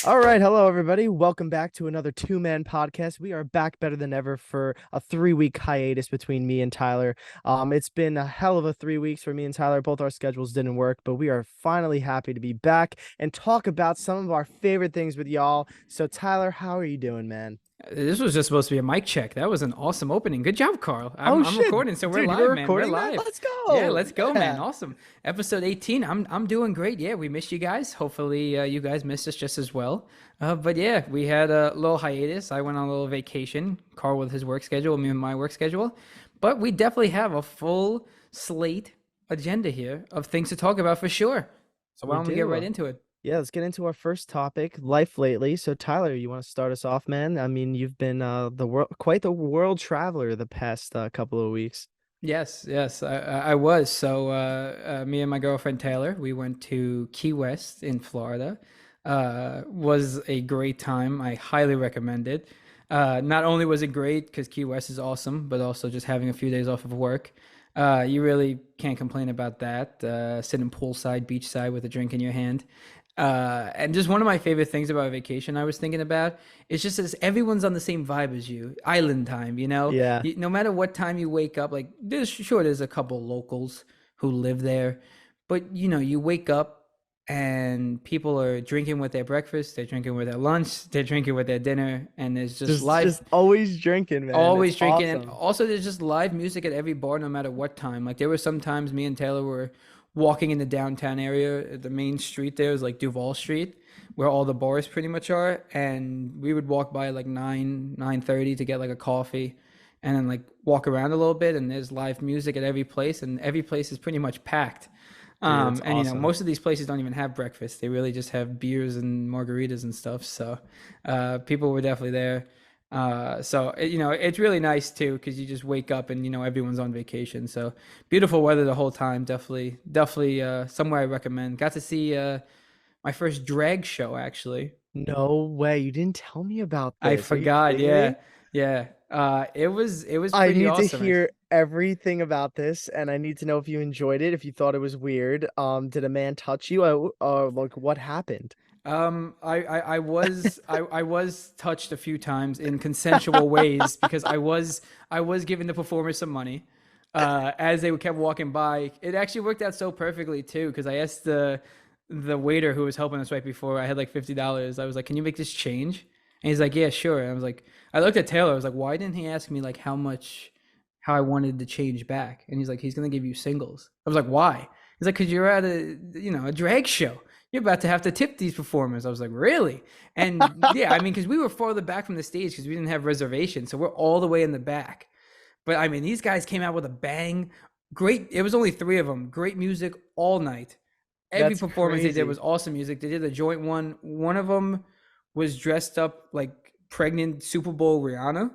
All right, hello everybody. Welcome back to another two-man podcast. We are back better than ever for a 3-week hiatus between me and Tyler. It's been a hell of a 3 weeks for me and Tyler. Both our schedules didn't work, but we are finally happy to be back and talk about some of our favorite things with y'all. So, Tyler, how are you doing, man? This was just supposed to be a mic check. That was an awesome opening. Good job, Carl. I'm Oh I'm shit, recording, so we're dude, live, you're man. We're recording that? live. Let's Yeah, go. let's go, man. Yeah. Awesome. Episode 18. I'm doing great. Yeah, we missed you guys. Hopefully, you guys missed us just as well. But yeah, we had a little hiatus. I went on a little vacation. Carl with his work schedule, me with my work schedule. But we definitely have a full slate agenda here of things to talk about for sure. So why We don't we get right do. into it? Yeah, let's get into our first topic, life lately. So, Tyler, you want to start us off, man? I mean, you've been the world quite the world traveler the past couple of weeks. Yes, yes, I was. So, me and my girlfriend Taylor, we went to Key West in Florida. Was a great time. I highly recommend it. Not only was it great because Key West is awesome, but also just having a few days off of work. You really can't complain about that. Sitting poolside, beachside with a drink in your hand. And just one of my favorite things about vacation I was thinking about is just as everyone's on the same vibe as you, island time, you know? Yeah, No matter what time you wake up, like there's a couple locals who live there, but you wake up and people are drinking with their breakfast, they're drinking with their lunch, they're drinking with their dinner, and there's just just live, just always drinking, man. It's always drinking. And awesome. also there's just live music at every bar no matter what time. Like there were some times me and Taylor were walking in the downtown area. The main street there is like Duval Street, where all the bars pretty much are, and we would walk by like 9:30 to get like a coffee and then like walk around a little bit, and there's live music at every place, and every place is pretty much packed. Dude, it's And awesome. most of these places don't even have breakfast. They really just have beers and margaritas and stuff. So, people were definitely there. It's really nice too because you just wake up and everyone's on vacation. So beautiful weather the whole time. Definitely, somewhere I recommend. Got to see my first drag show actually. No way. You didn't tell me about I this. Are you forgot. kidding Yeah, me? yeah. It was I pretty need to awesome hear actually. everything about this, and I need to know if you enjoyed it, if you thought it was weird. Did a man touch you? Like what happened? I was touched a few times in consensual ways because I was giving the performers some money, as they kept walking by. It actually worked out so perfectly too because I asked the waiter who was helping us right before. I had like $50. I was like, "Can you make this change?" And he's like, "Yeah, sure." And I was like, I looked at Taylor. I was like, "Why didn't he ask me like how I wanted to change back?" And he's like, "He's gonna give you singles." I was like, "Why?" He's like, "Cause you're at a drag show. You're about to have to tip these performers." I was like, "Really?" And yeah, I mean, because we were farther back from the stage because we didn't have reservations, so we're all the way in the back. But I mean, these guys came out with a bang. Great. It was only three of them. Great music all night. Every That's performance they did crazy. was awesome music. They did a joint one. One of them was dressed up like pregnant Super Bowl Rihanna.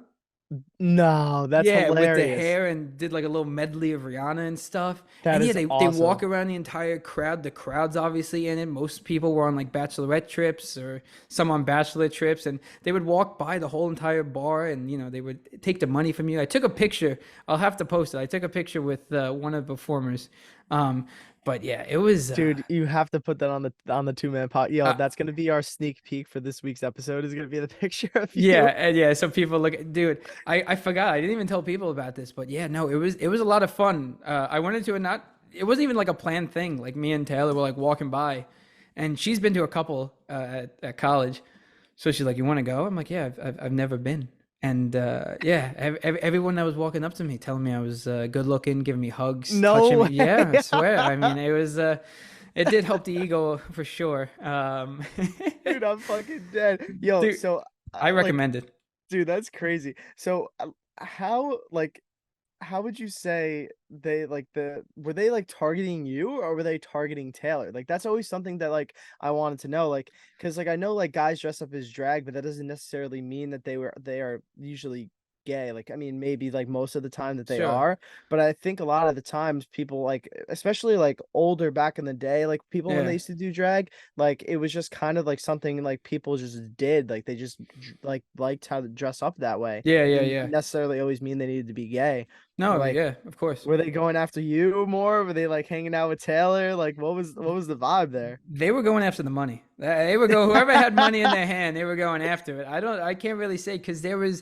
No, that's Yeah, with the hilarious. hair, and did like a little medley of Rihanna and stuff. That And yeah, is they walk awesome. around the entire crowd. The crowd's obviously in it. Most people were on like bachelorette trips or some on bachelor trips, and they would walk by the whole entire bar, and they would take the money from you. I took a picture. I'll have to post it. I took a picture with one of the performers. Um, but yeah, it was. Dude, you have to put that on the two-man pot. Yo, Uh, that's gonna be our sneak peek for this week's episode. Is gonna be the picture of Yeah, you. and yeah, so people look at, dude, I forgot. I didn't even tell people about this, but yeah, no, it was a lot of fun. I went into it, not it wasn't even like a planned thing. Like me and Taylor were like walking by, and she's been to a couple at college. So she's like, "You want to go?" I'm like, "Yeah, I've never been." And yeah, everyone that was walking up to me telling me I was good looking, giving me hugs, touching No me. Yeah, I way. swear. I mean, it did help the ego for sure. Dude, I'm fucking dead. Yo, Dude, so I like, recommend it. dude, that's crazy. So, how like how would you say they like the were they like targeting you or were they targeting Taylor? Like that's always something that like I wanted to know. Like, because like I know like guys dress up as drag, but that doesn't necessarily mean that they are usually gay. Like, I mean, maybe like most of the time that they Sure. are, but I think a lot of the times people like, especially like older back in the day, like people when they Yeah. used to do drag, like it was just kind of like something like people just did. Like they just like liked how to dress up that way. Yeah, It yeah, didn't yeah. necessarily always mean they needed to be gay. No, Like, yeah, of course. were they going after you more? Were they like hanging out with Taylor? Like, what was the vibe there? They were going after the money. They were go whoever had money in their hand, they were going after it. I can't really say because there was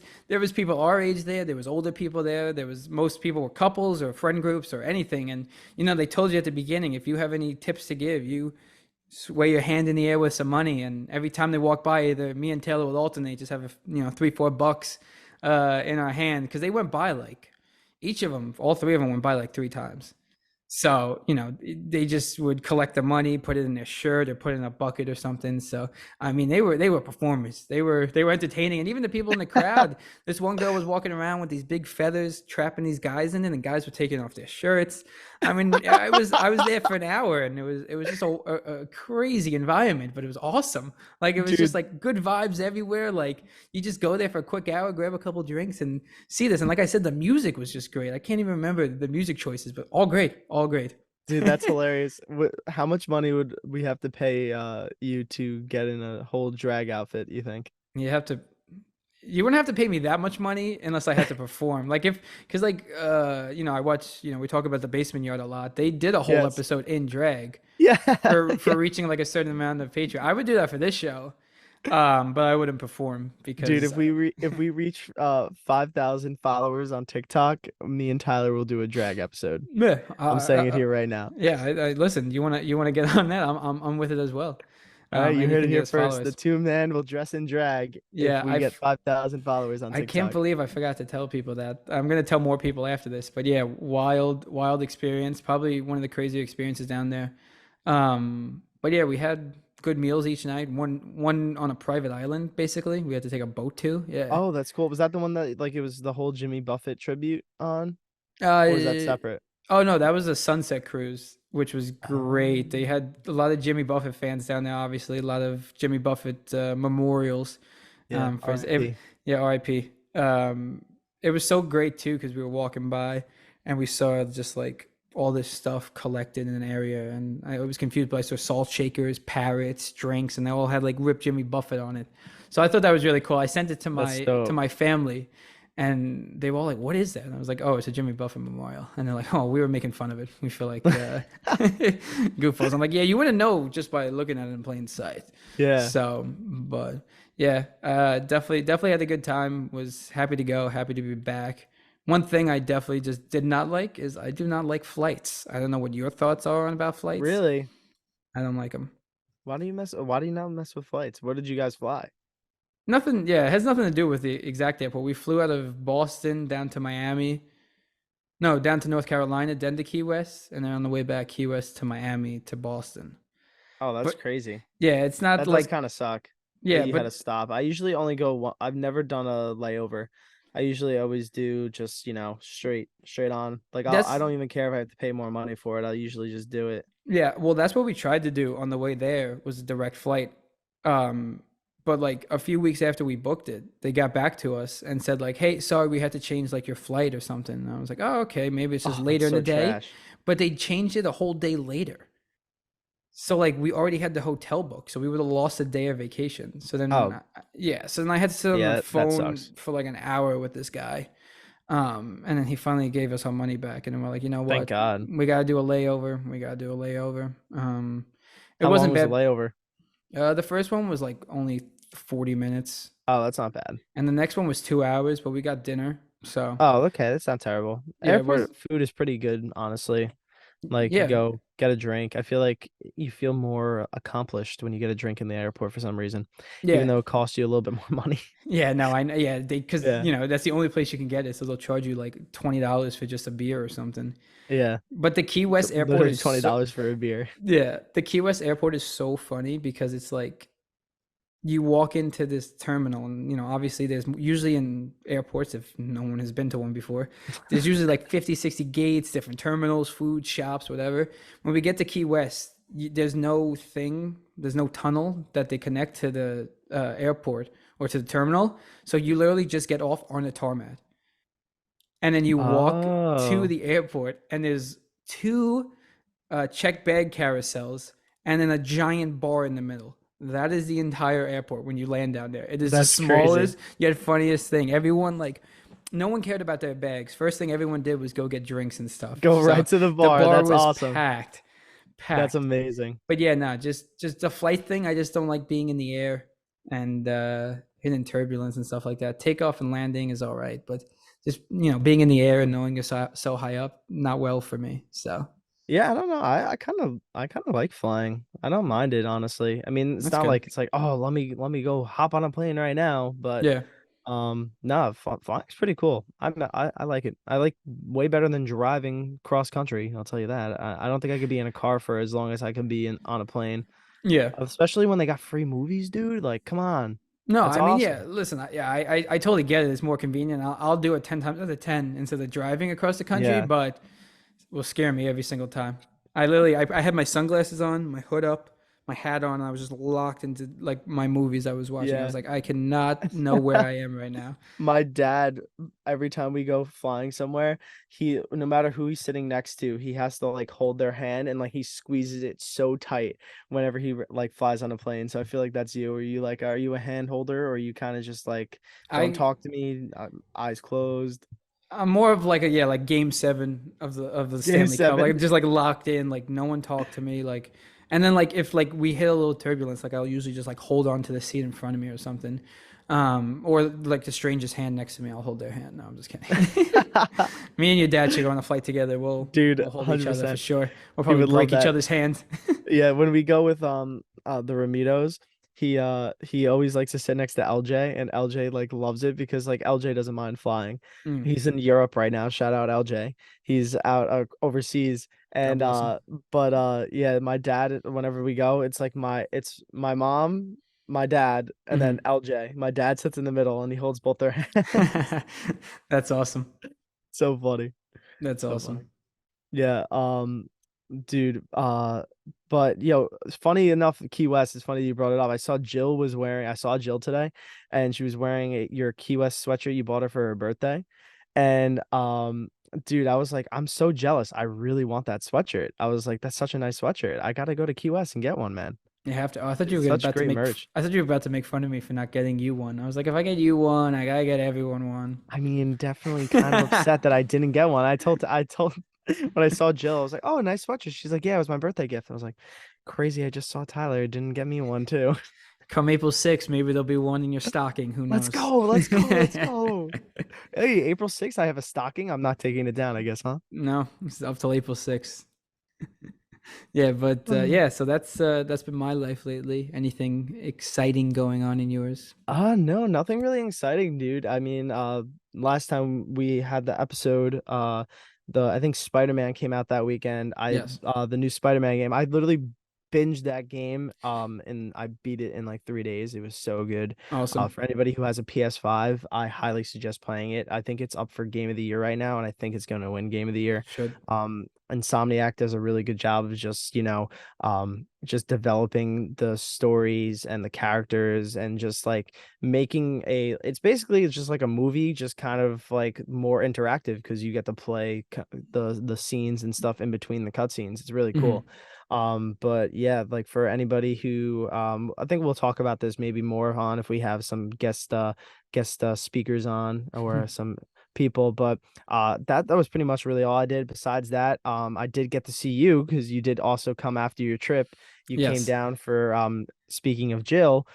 people our age there, there was older people there, there was most people were couples or friend groups or anything, and they told you at the beginning if you have any tips to give, you sway your hand in the air with some money, and every time they walk by, either me and Taylor would alternate, just have $3-4 in our hand because they went by like each of them, all three of them went by like three times. So, they just would collect the money, put it in their shirt or put it in a bucket or something. So, I mean, they were performers. They were entertaining. And even the people in the crowd, this one girl was walking around with these big feathers, trapping these guys in it, and guys were taking off their shirts. I mean, I was there for an hour, and it was just a crazy environment, but it was awesome. Like it was just Dude, like good vibes everywhere. Like you just go there for a quick hour, grab a couple drinks, and see this. And like I said, the music was just great. I can't even remember the music choices, but all great, all great. dude, that's hilarious. How much money would we have to pay you to get in a whole drag outfit, you think? You have to you wouldn't have to pay me that much money unless I had to perform. Like if because like I watch, we talk about the basement yard a lot. They did a whole Yes. episode in drag Yeah. for Yeah. reaching like a certain amount of Patreon. I would do that for this show. But I wouldn't perform Dude, because if we reach 5,000 followers on TikTok, me and Tyler will do a drag episode. yeah, I'm saying it here right now. yeah. Listen, you wanna get on that? I'm with it as well. All right, you heard it Anything to get here us first. The followers. two men will dress in drag if Yeah, we get 5,000 followers on I can't TikTok. believe I forgot to tell people that. I'm gonna tell more people after this. But yeah, wild experience. Probably one of the crazier experiences down there. But yeah, we had good meals each night. One on a private island, basically. We had to take a boat to. Yeah. Oh, that's cool. Was that the one that like it was the whole Jimmy Buffett tribute on, or was that Uh, separate? oh no, that was a sunset cruise, which was great. They Um, had a lot of Jimmy Buffett fans down there. Obviously, a lot of Jimmy Buffett memorials. yeah, For R.I.P. yeah, R.I.P. It was so great too because we were walking by and we saw just like all this stuff collected in an area, and I was confused, but I saw salt shakers, parrots, drinks, and they all had like ripped Jimmy Buffett on it. So I thought that was really cool. I sent it to That's my dope. family, and they were all like, "What is that?" And I was like, "Oh, it's a Jimmy Buffett memorial." And they're like, "Oh, we were making fun of it. We feel like goofballs." I'm like, "Yeah, you wouldn't know just by looking at it in plain sight." Yeah. So, but yeah, definitely had a good time. Was happy to go, happy to be back. One thing I definitely just did not like is I do not like flights. I don't know what your thoughts are on about flights. Really? I don't like them. Why do you not mess with flights? Where did you guys fly? Nothing. Yeah, it has nothing to do with the exact airport. We flew out of Boston down to Miami. No, down to North Carolina, then to Key West, and then on the way back, Key West to Miami to Boston. Oh, that's But crazy. yeah, it's not That does like kind of suck that yeah, you had but to stop. I usually only go one, I've never done a layover. I usually always do just, straight on. Like I that's don't even care if I have to pay more money for it. I'll usually just do it. yeah, well, that's what we tried to do on the way there was a direct flight. Um, but like a few weeks after we booked it, they got back to us and said like, "Hey, sorry, we had to change like your flight or something." And I was like, "Oh, okay, maybe it's just Oh, that's later in the so day." trash. But they changed it a whole day later. So like we already had the hotel book, so we would have lost a day of vacation. So then, Oh, yeah, so then I had to sit on the yeah, that phone sucks. for like an hour with this guy. And then he finally gave us our money back, and then we're like, you know Thank what, God. we gotta do a layover. We gotta do a layover. It How long wasn't was the bad. layover? The first one was like only 40 minutes, Oh, that's not bad. and the next one was 2 hours, but we got dinner. So Oh, okay, that's not terrible. yeah, it was Airport food is pretty good, honestly. Like yeah, go get a drink. I feel like you feel more accomplished when you get a drink in the airport for some reason, even yeah, though it costs you a little bit more money. yeah. No, I know. Yeah, they because Yeah. that's the only place you can get it, so they'll charge you like $20 for just a beer or something. Yeah. But the Key West airport Literally is so $20 for a beer. yeah, the Key West airport is so funny because it's like you walk into this terminal and obviously there's usually in airports if no one has been to one before there's usually like 50, 60 gates, different terminals, food shops, whatever. When we get to Key West, there's no tunnel that they connect to the airport or to the terminal, so you literally just get off on a tarmac and then you walk to Oh, the airport and there's two check bag carousels and then a giant bar in the middle. That is the entire airport when you land down there. It is the that's crazy. smallest yet funniest thing. Everyone like no one cared about their bags. First thing everyone did was go get drinks and stuff. Go So right to the the bar. bar That's was awesome. packed, That's packed. amazing. But yeah, no, just the flight thing. I just don't like being in the air and hitting turbulence and stuff like that. Takeoff and landing is all right, but just being in the air and knowing you're so high up, not well for me. So Yeah, I don't know. I kind of like flying. I don't mind it, honestly. I mean, it's that's not good. like it's like, oh, let me go hop on a plane right now, but Yeah, no, flying's pretty cool. I like it. I like way better than driving cross country, I'll tell you that. I don't think I could be in a car for as long as I could be in on a plane. yeah. Especially when they got free movies, dude. Like, come on. No, That's I mean, yeah. awesome. Listen, I totally get it. It's more convenient. I'll do it 10 times out of 10 instead of driving across the country, Yeah. but will scare me every single time. I literally, I had my sunglasses on, my hood up, my hat on. And I was just locked into like my movies I was watching. I was Yeah. like, I cannot know where I am right now. My dad, every time we go flying somewhere, he no matter who he's sitting next to, he has to like hold their hand and like he squeezes it so tight whenever he like flies on a plane. So I feel like that's you. Are you a hand holder or you kind of just like don't I talk to me, eyes closed? I'm more of like a yeah, like game 7 of the Game Stanley Cup. Like seven. just like locked in, like no one talked to me. Like and then like if like we hit a little turbulence, like I'll usually just like hold on to the seat in front of me or something. Or like the stranger's hand next to me, I'll hold their hand. No, I'm just kidding. Me and your dad should go on a flight together. Dude, We'll hold each other for 100%. sure. We'll He probably would love break each that. other's hands. Yeah, when we go with the Ramitos, he always likes to sit next to LJ and LJ like loves it because like LJ doesn't mind flying. Mm, He's in Europe right now. Shout out LJ. He's out overseas God and bless him. but yeah, my dad whenever we go, it's my mom, my dad, and then Hmm. LJ. My dad sits in the middle and he holds both their hands. That's awesome. So funny. That's So awesome. funny. Yeah, dude, but yo, it's funny enough, Key West, it's funny you brought it up. I saw Jill today and she was wearing your Key West sweatshirt you bought her for her birthday. And dude, I was like, I'm so jealous. I really want that sweatshirt. I was like, that's such a nice sweatshirt. I gotta go to Key West and get one, man. You have to. Oh, I thought you It's were such about to great make. merch. I thought you were about to make fun of me for not getting you one. I was like, if I get you one, I gotta get everyone one. I mean, definitely kind of upset that I didn't get one. I told when I saw Jill, I was like, "Oh, nice sweatshirt." She's like, "Yeah, it was my birthday gift." I was like, "Crazy! I just saw Tyler didn't get me one too." Come April 6th, maybe there'll be one in your stocking. Who Let's knows? go! Let's go! Let's go! Hey, April 6th, I have a stocking. I'm not taking it down, I guess, huh? No, it's up till April 6th. Yeah, but Um, yeah. So that's been my life lately. Anything exciting going on in yours? no, nothing really exciting, dude. I mean, last time we had the episode, the I think Spider-Man came out that weekend. Yes. The new Spider-Man game. I literally binged that game, and I beat it in like 3 days. It was so good. Awesome. For anybody who has a PS5, I highly suggest playing it. I think it's up for Game of the Year right now, and I think it's going to win Game of the Year. Should. Insomniac does a really good job of just developing the stories and the characters and just like making it's just like a movie, just kind of like more interactive because you get to play the scenes and stuff in between the cutscenes. It's really cool. Hmm. But yeah, like for anybody who I think we'll talk about this maybe more on if we have some guest speakers on or some people, but that was pretty much really all I did. Besides that, I did get to see you because you did also come after your trip. You came Yes. down for speaking of Jill,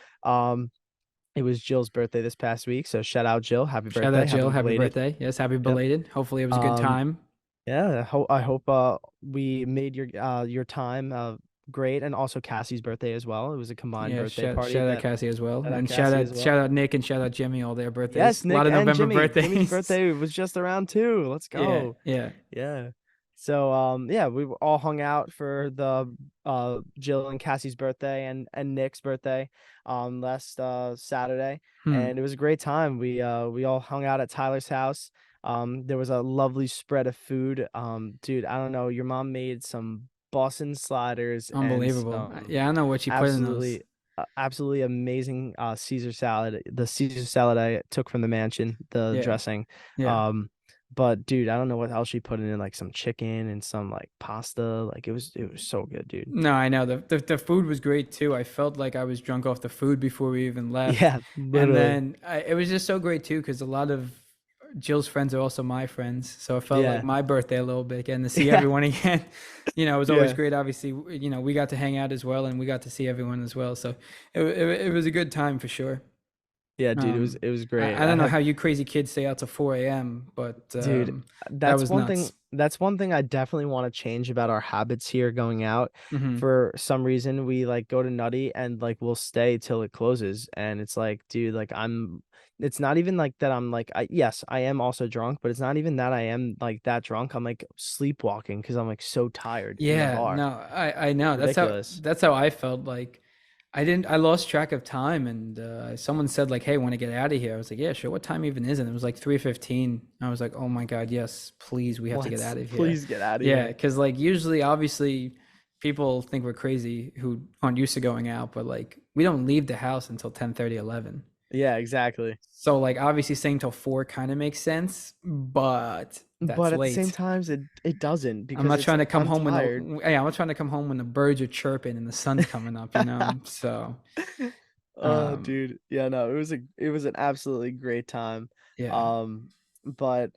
it was Jill's birthday this past week, so shout out Jill, happy Shout birthday, out happy Jill. Happy belated. birthday. Yes. Happy Yep. belated. Hopefully it was a good Um, time. yeah, I hope we made your time great, and also Cassie's birthday as well. It was a combined Yeah, birthday party shout out that Cassie as well, shout out and Cassie as shout well. out Nick and shout out Jimmy, all their birthdays. Yes, A lot Nick of and November Jimmy. Jimmy's birthdays. birthday was just around too. Let's Yeah, go. yeah. Yeah. So yeah, we all hung out for the Jill and Cassie's birthday and Nick's birthday last Saturday, Hmm. and it was a great time. We all hung out at Tyler's house. There was a lovely spread of food. Dude, I don't know, your mom made some Boston sliders and Unbelievable. some Yeah, I know what she put in those. absolutely amazing Caesar salad. The Caesar salad I took from the mansion, the Yeah, dressing. yeah. Um, but dude, I don't know what else she put in, like some chicken and some like pasta. Like it was so good, dude. No, I know the food was great too. I felt like I was drunk off the food before we even left, Yeah, and literally. then it was just so great too because a lot of Jill's friends are also my friends, so it felt like Yeah. my birthday a little bit, getting to see Yeah. everyone again. It was always Yeah. great. Obviously, we got to hang out as well, and we got to see everyone as well. So it was a good time for sure. Yeah, dude, Um, it was great. I I don't know had how you crazy kids stay out till 4 a.m., but Dude, that was nuts. that's one thing I definitely want to change about our habits here going out. Hmm. For some reason, we like go to Nutty and like we'll stay till it closes. And it's like, dude, like it's not even like that I'm like, yes, I am also drunk, but it's not even that I am like that drunk. I'm like sleepwalking because I'm like so tired in the Yeah, bar. no, I It's know. ridiculous. That's how I felt. Like I lost track of time, and someone said like, "Hey, want to get out of here?" I was like, "Yeah, sure." What time even is it? It was like 3:15. I was like, "Oh my God, yes, please, we have to get Let's out of here." please get out of Yeah, here. because like usually, obviously, people think we're crazy who aren't used to going out, but like we don't leave the house until 10:30, 11. Yeah, exactly. So like obviously staying till 4 kind of makes sense, but that's But at the same late. time, it doesn't I'm because not it's trying to like come I'm home when tired. the yeah, I'm not trying to come home when the birds are chirping and the sun's coming up. So, Oh, um, dude. Yeah, no, it was an absolutely great time. yeah, Um, but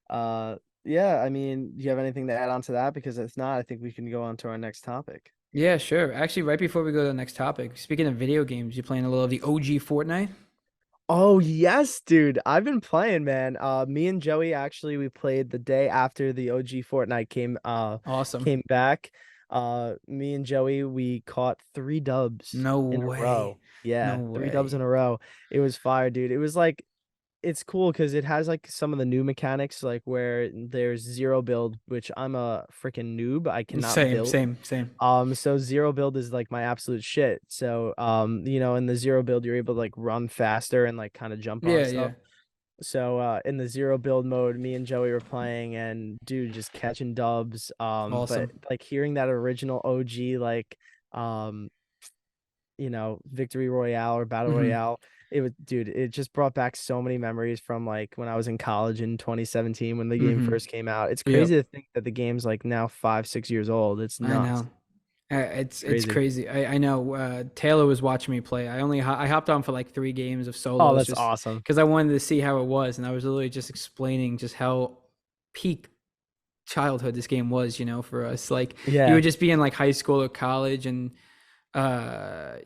uh, yeah, I mean, do you have anything to add on to that? Because if not, I think we can go on to our next topic. yeah, sure. Actually, right before we go to the next topic, speaking of video games, you playing a little of the OG Fortnite? Oh yes, dude. I've been playing, man. Me and Joey actually we played the day after the OG Fortnite Awesome. came back. Me and Joey we caught three dubs No in a way. row. No Yeah, three dubs in way. a row. It was fire, dude. It was like it's cool because it has like some of the new mechanics, like where there's zero build, which I'm a freaking noob. I cannot Same, build. same, same. So zero build is like my absolute shit. So, in the zero build, you're able to like run faster and like kind of jump on Yeah, stuff. yeah. So, in the zero build mode, me and Joey were playing and dude, just catching dubs. But Awesome. like hearing that original OG, um, victory royale or battle Hmm. royale, it just brought back so many memories from like when I was in college in 2017 when the game Hmm. first came out. It's crazy Yep. to think that the game's like now 5, 6 years old. It's I nuts. know. It's Crazy. crazy. I know. Taylor was watching me play. I hopped on for like 3 games of Oh, solos that's just awesome. because I wanted to see how it was, and I was literally just explaining just how peak childhood this game was. For us, like you Yeah. would just be in like high school or college, and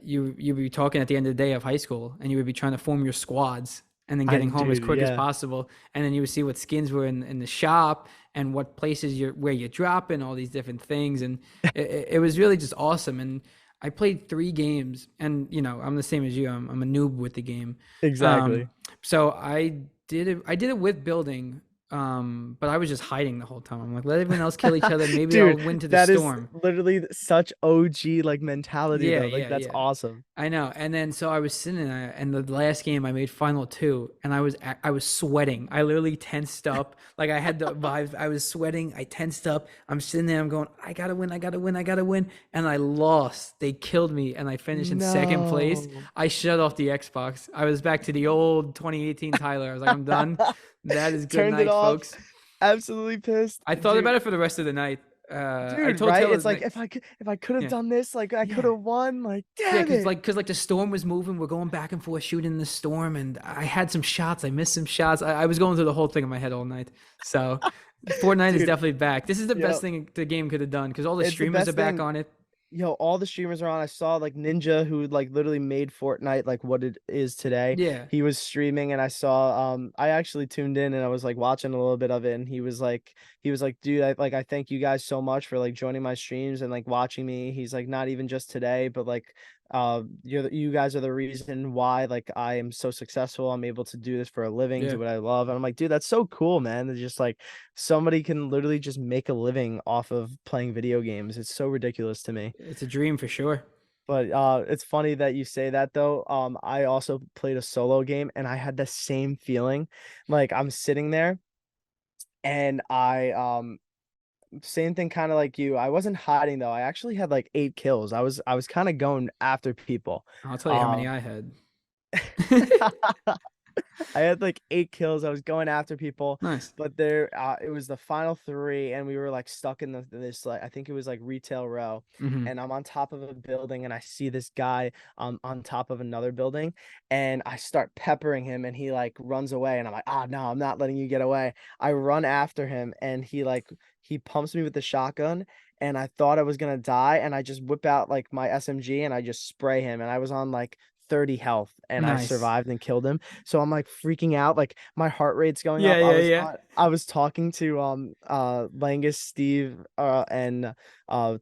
you would be talking at the end of the day of high school, and you would be trying to form your squads and then getting home as Dude, quick as yeah. possible, and then you would see what skins were in the shop and what places where you're dropping all these different things, and it was really just awesome. And I played 3 games, and I'm the same as you. I'm a noob with the game. Exactly. um so I did it with building, but I was just hiding the whole time. I'm like, let everyone else kill each other, maybe I'll Dude, win to the that is storm. literally such OG like mentality Yeah, though. Like yeah, that's yeah. awesome. I know. And then so I was sitting there, and the last game I made final two, and I was sweating. I literally tensed up, like I had the vibes. I was sweating. I tensed up. I'm sitting there. I'm going, I gotta win. I gotta win. I gotta win. And I lost. They killed me, and I finished in second place. No. I shut off the Xbox. I was back to the old 2018 Tyler. I was like, I'm done. That is good Turned it night, off. folks. Absolutely pissed. I thought Dude, about it for the rest of the night. I dude, told right? Taylor It's the like next. if I could have Yeah, done this, like I could yeah. have won. Like, Yeah, damn because it. like the storm was moving, we're going back and forth shooting in the storm, and I had some shots. I missed some shots. I was going through the whole thing in my head all night. So Fortnite is Dude, definitely back. This is the best yo, thing the game could have done because all the it's the streamers are best back thing. on it. All the streamers are on. I saw like Ninja who like literally made Fortnite like what it is today. Yeah, He was streaming and I saw I actually tuned in and I was like watching a little bit of it and he was like, dude, I thank you guys so much for like joining my streams and like watching me. He's like not even just today, but like you guys are the reason why like I am so successful. I'm able to do this for a living, yeah, do what I love. And I'm like, dude, that's so cool, man. It's just like somebody can literally just make a living off of playing video games. It's so ridiculous to me. it's a dream for sure. But it's funny that you say that though. I also played a solo game and I had the same feeling. Like I'm sitting there and I same thing kind of like you. I wasn't hiding though. I actually had like 8 kills. I was kind of going after people. I'll tell you how many Um I had. I had like 8 kills. I was going after people, Nice. but it was the final three, and we were like stuck in this like I think it was like retail row, Mm-hmm. and I'm on top of a building, and I see this guy on top of another building, and I start peppering him, and he like runs away, and I'm like, ah, no, I'm not letting you get away. I run after him, and he pumps me with the shotgun. And I thought I was gonna die, and I just whip out like my SMG and I just spray him, and I was on like 30 health, and I Nice. survived and killed him. So I'm like freaking out, like my heart rate's going Yeah, up. yeah, yeah. I was talking to Langus, Steve, and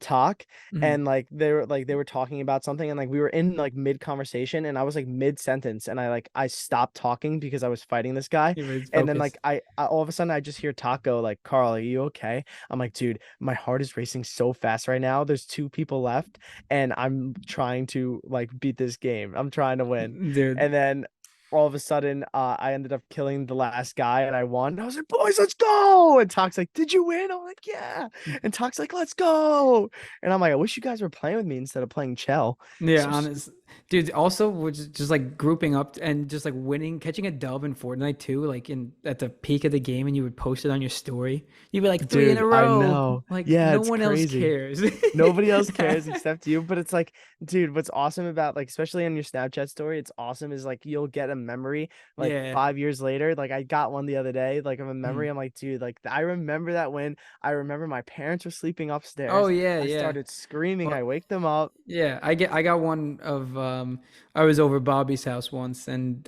Talk, Mm-hmm. and like they were talking about something, and like we were in like mid conversation, and I was like mid sentence, and I stopped talking because I was fighting this guy. He was And then focused. like I all of a sudden I just hear Taco like, Carl, are you okay? I'm like, dude, my heart is racing so fast right now. There's 2 people left, and I'm trying to like beat this game. I'm trying to win. Dude. And then all of a sudden, I ended up killing the last guy, and I won. I was like, boys, let's go. And Talk's like, did you win? I'm like, yeah. And Talk's like, let's go. And I'm like, I wish you guys were playing with me instead of playing Chell. Yeah, So honest. Dude, also we're just like grouping up and just like winning, catching a dub in Fortnite too, like in at the peak of the game, and you would post it on your story. You'd be like three in dude, a I row. know. Like Yeah, no it's one else crazy. cares. Nobody else cares except you. But it's like, dude, what's awesome about like, especially on your Snapchat story, it's awesome is like you'll get a memory like Yeah. 5 years later. Like I got one the other day, like of a Mhm. memory. I'm like, dude, like I remember that when I remember my parents were sleeping Oh upstairs. yeah, I yeah. started screaming. Well, I wake them up. yeah, I got one of I was over Bobby's house once, and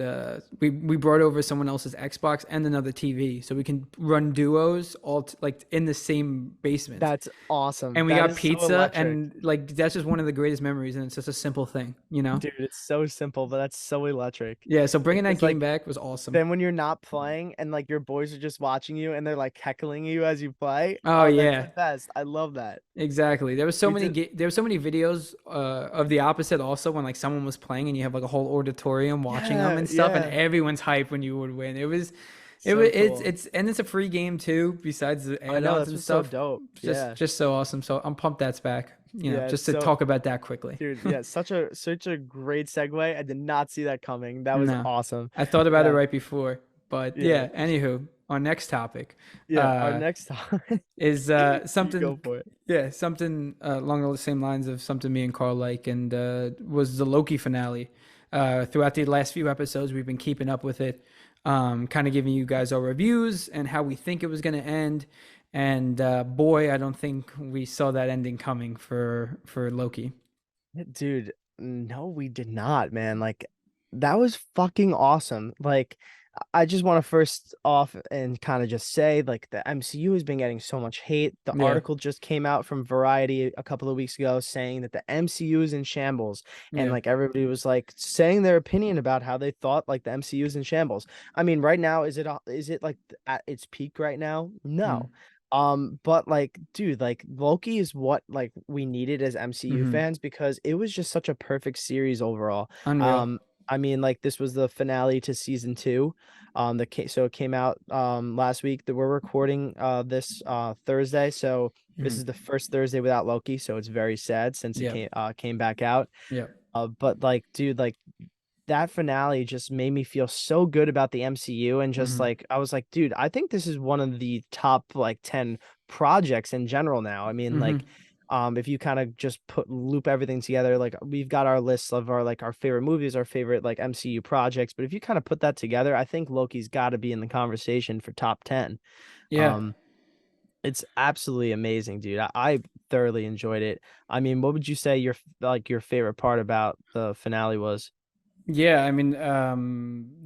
we brought over someone else's Xbox and another TV so we can run duos like in the same basement. That's awesome. And we That got is so pizza, electric. and like that's just one of the greatest memories, and it's just a simple thing, you know? Dude, it's so simple, but that's so electric. Yeah, so bringing that Because game like back was awesome. then when you're not playing and like your boys are just watching you and they're like heckling you as you play, Oh oh, that's the yeah, best. I love that. exactly. We did, There were so many videos of the opposite also when like someone was playing and you have like a whole auditorium watching them yeah, and stuff, and yeah. everyone's hyped when you would win. So cool. It's and it's a free game too, besides the I know add-ons that's and what's so stuff. dope. Yeah. Just so awesome. So I'm pumped that's back. You know, Yeah, it's just to so talk about that quickly. dude, yeah, such a great segue. I did not see that coming. That was No, awesome. I thought about it Yeah, right before, but yeah, yeah. Anywho, our next topic yeah. Our uh, next time, is you go something, for it. yeah, something along the same lines of something me and Carl like, and was the Loki finale. Throughout the last few episodes, we've been keeping up with it, kind of giving you guys our reviews and how we think it was going to end. And boy, I don't think we saw that ending coming for Loki. Dude, no, we did not, man. Like that was fucking awesome. Like I just want to first off and kind of just say like the MCU has been getting so much hate. The Yeah, article just came out from Variety a couple of weeks ago saying that the MCU is in shambles, and yeah, like everybody was like saying their opinion about how they thought like the MCU is in shambles. I mean, right now is it like at its peak right now? mm, No. But like, dude, like Loki is what like we needed as MCU hmm, fans because it was just such a perfect series overall. unreal. I mean, like this was the finale to season two. So it came out last week that we're recording this Thursday. So this Hmm. is the first Thursday without Loki, so it's very sad since it Yeah, came back out. yeah, But like, dude, like that finale just made me feel so good about the MCU, and just hmm, like I was like, dude, I think this is one of the top like 10 projects in general now. I mean, hmm, like if you kind of just put loop everything together, like we've got our lists of our favorite movies, our favorite like MCU projects, but if you kind of put that together, I think Loki's got to be in the conversation for top 10. yeah. Um it's absolutely amazing, dude. I thoroughly enjoyed it. I mean, what would you say your favorite part about the finale was? Yeah, I mean,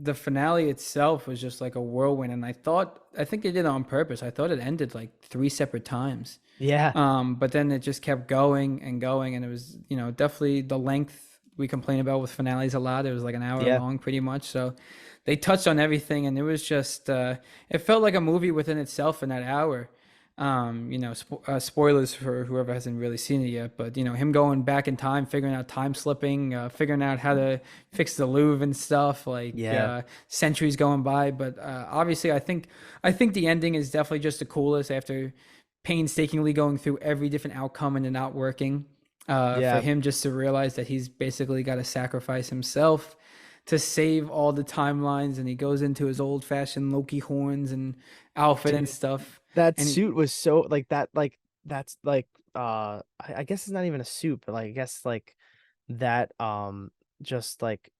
the finale itself was just like a whirlwind, and I think they did it on purpose. I thought it ended like three separate times. Yeah. But then it just kept going and going, and it was, you know, definitely the length we complain about with finales a lot. It was like an hour Yeah. long, pretty much. So they touched on everything, and it was just, it felt like a movie within itself in that hour. You know, spoilers for whoever hasn't really seen it yet, but you know, him going back in time, figuring out time slipping, figuring out how to fix the Louvre and stuff, like Yeah. centuries going by. But obviously, I think the ending is definitely just the coolest after painstakingly going through every different outcome and it not working. For Yeah. him just to realize that he's basically got to sacrifice himself to save all the timelines, and he goes into his old fashioned Loki horns and outfit and Dude, stuff. that And suit was so like that like that's like I guess it's not even a suit, but like I guess like that just like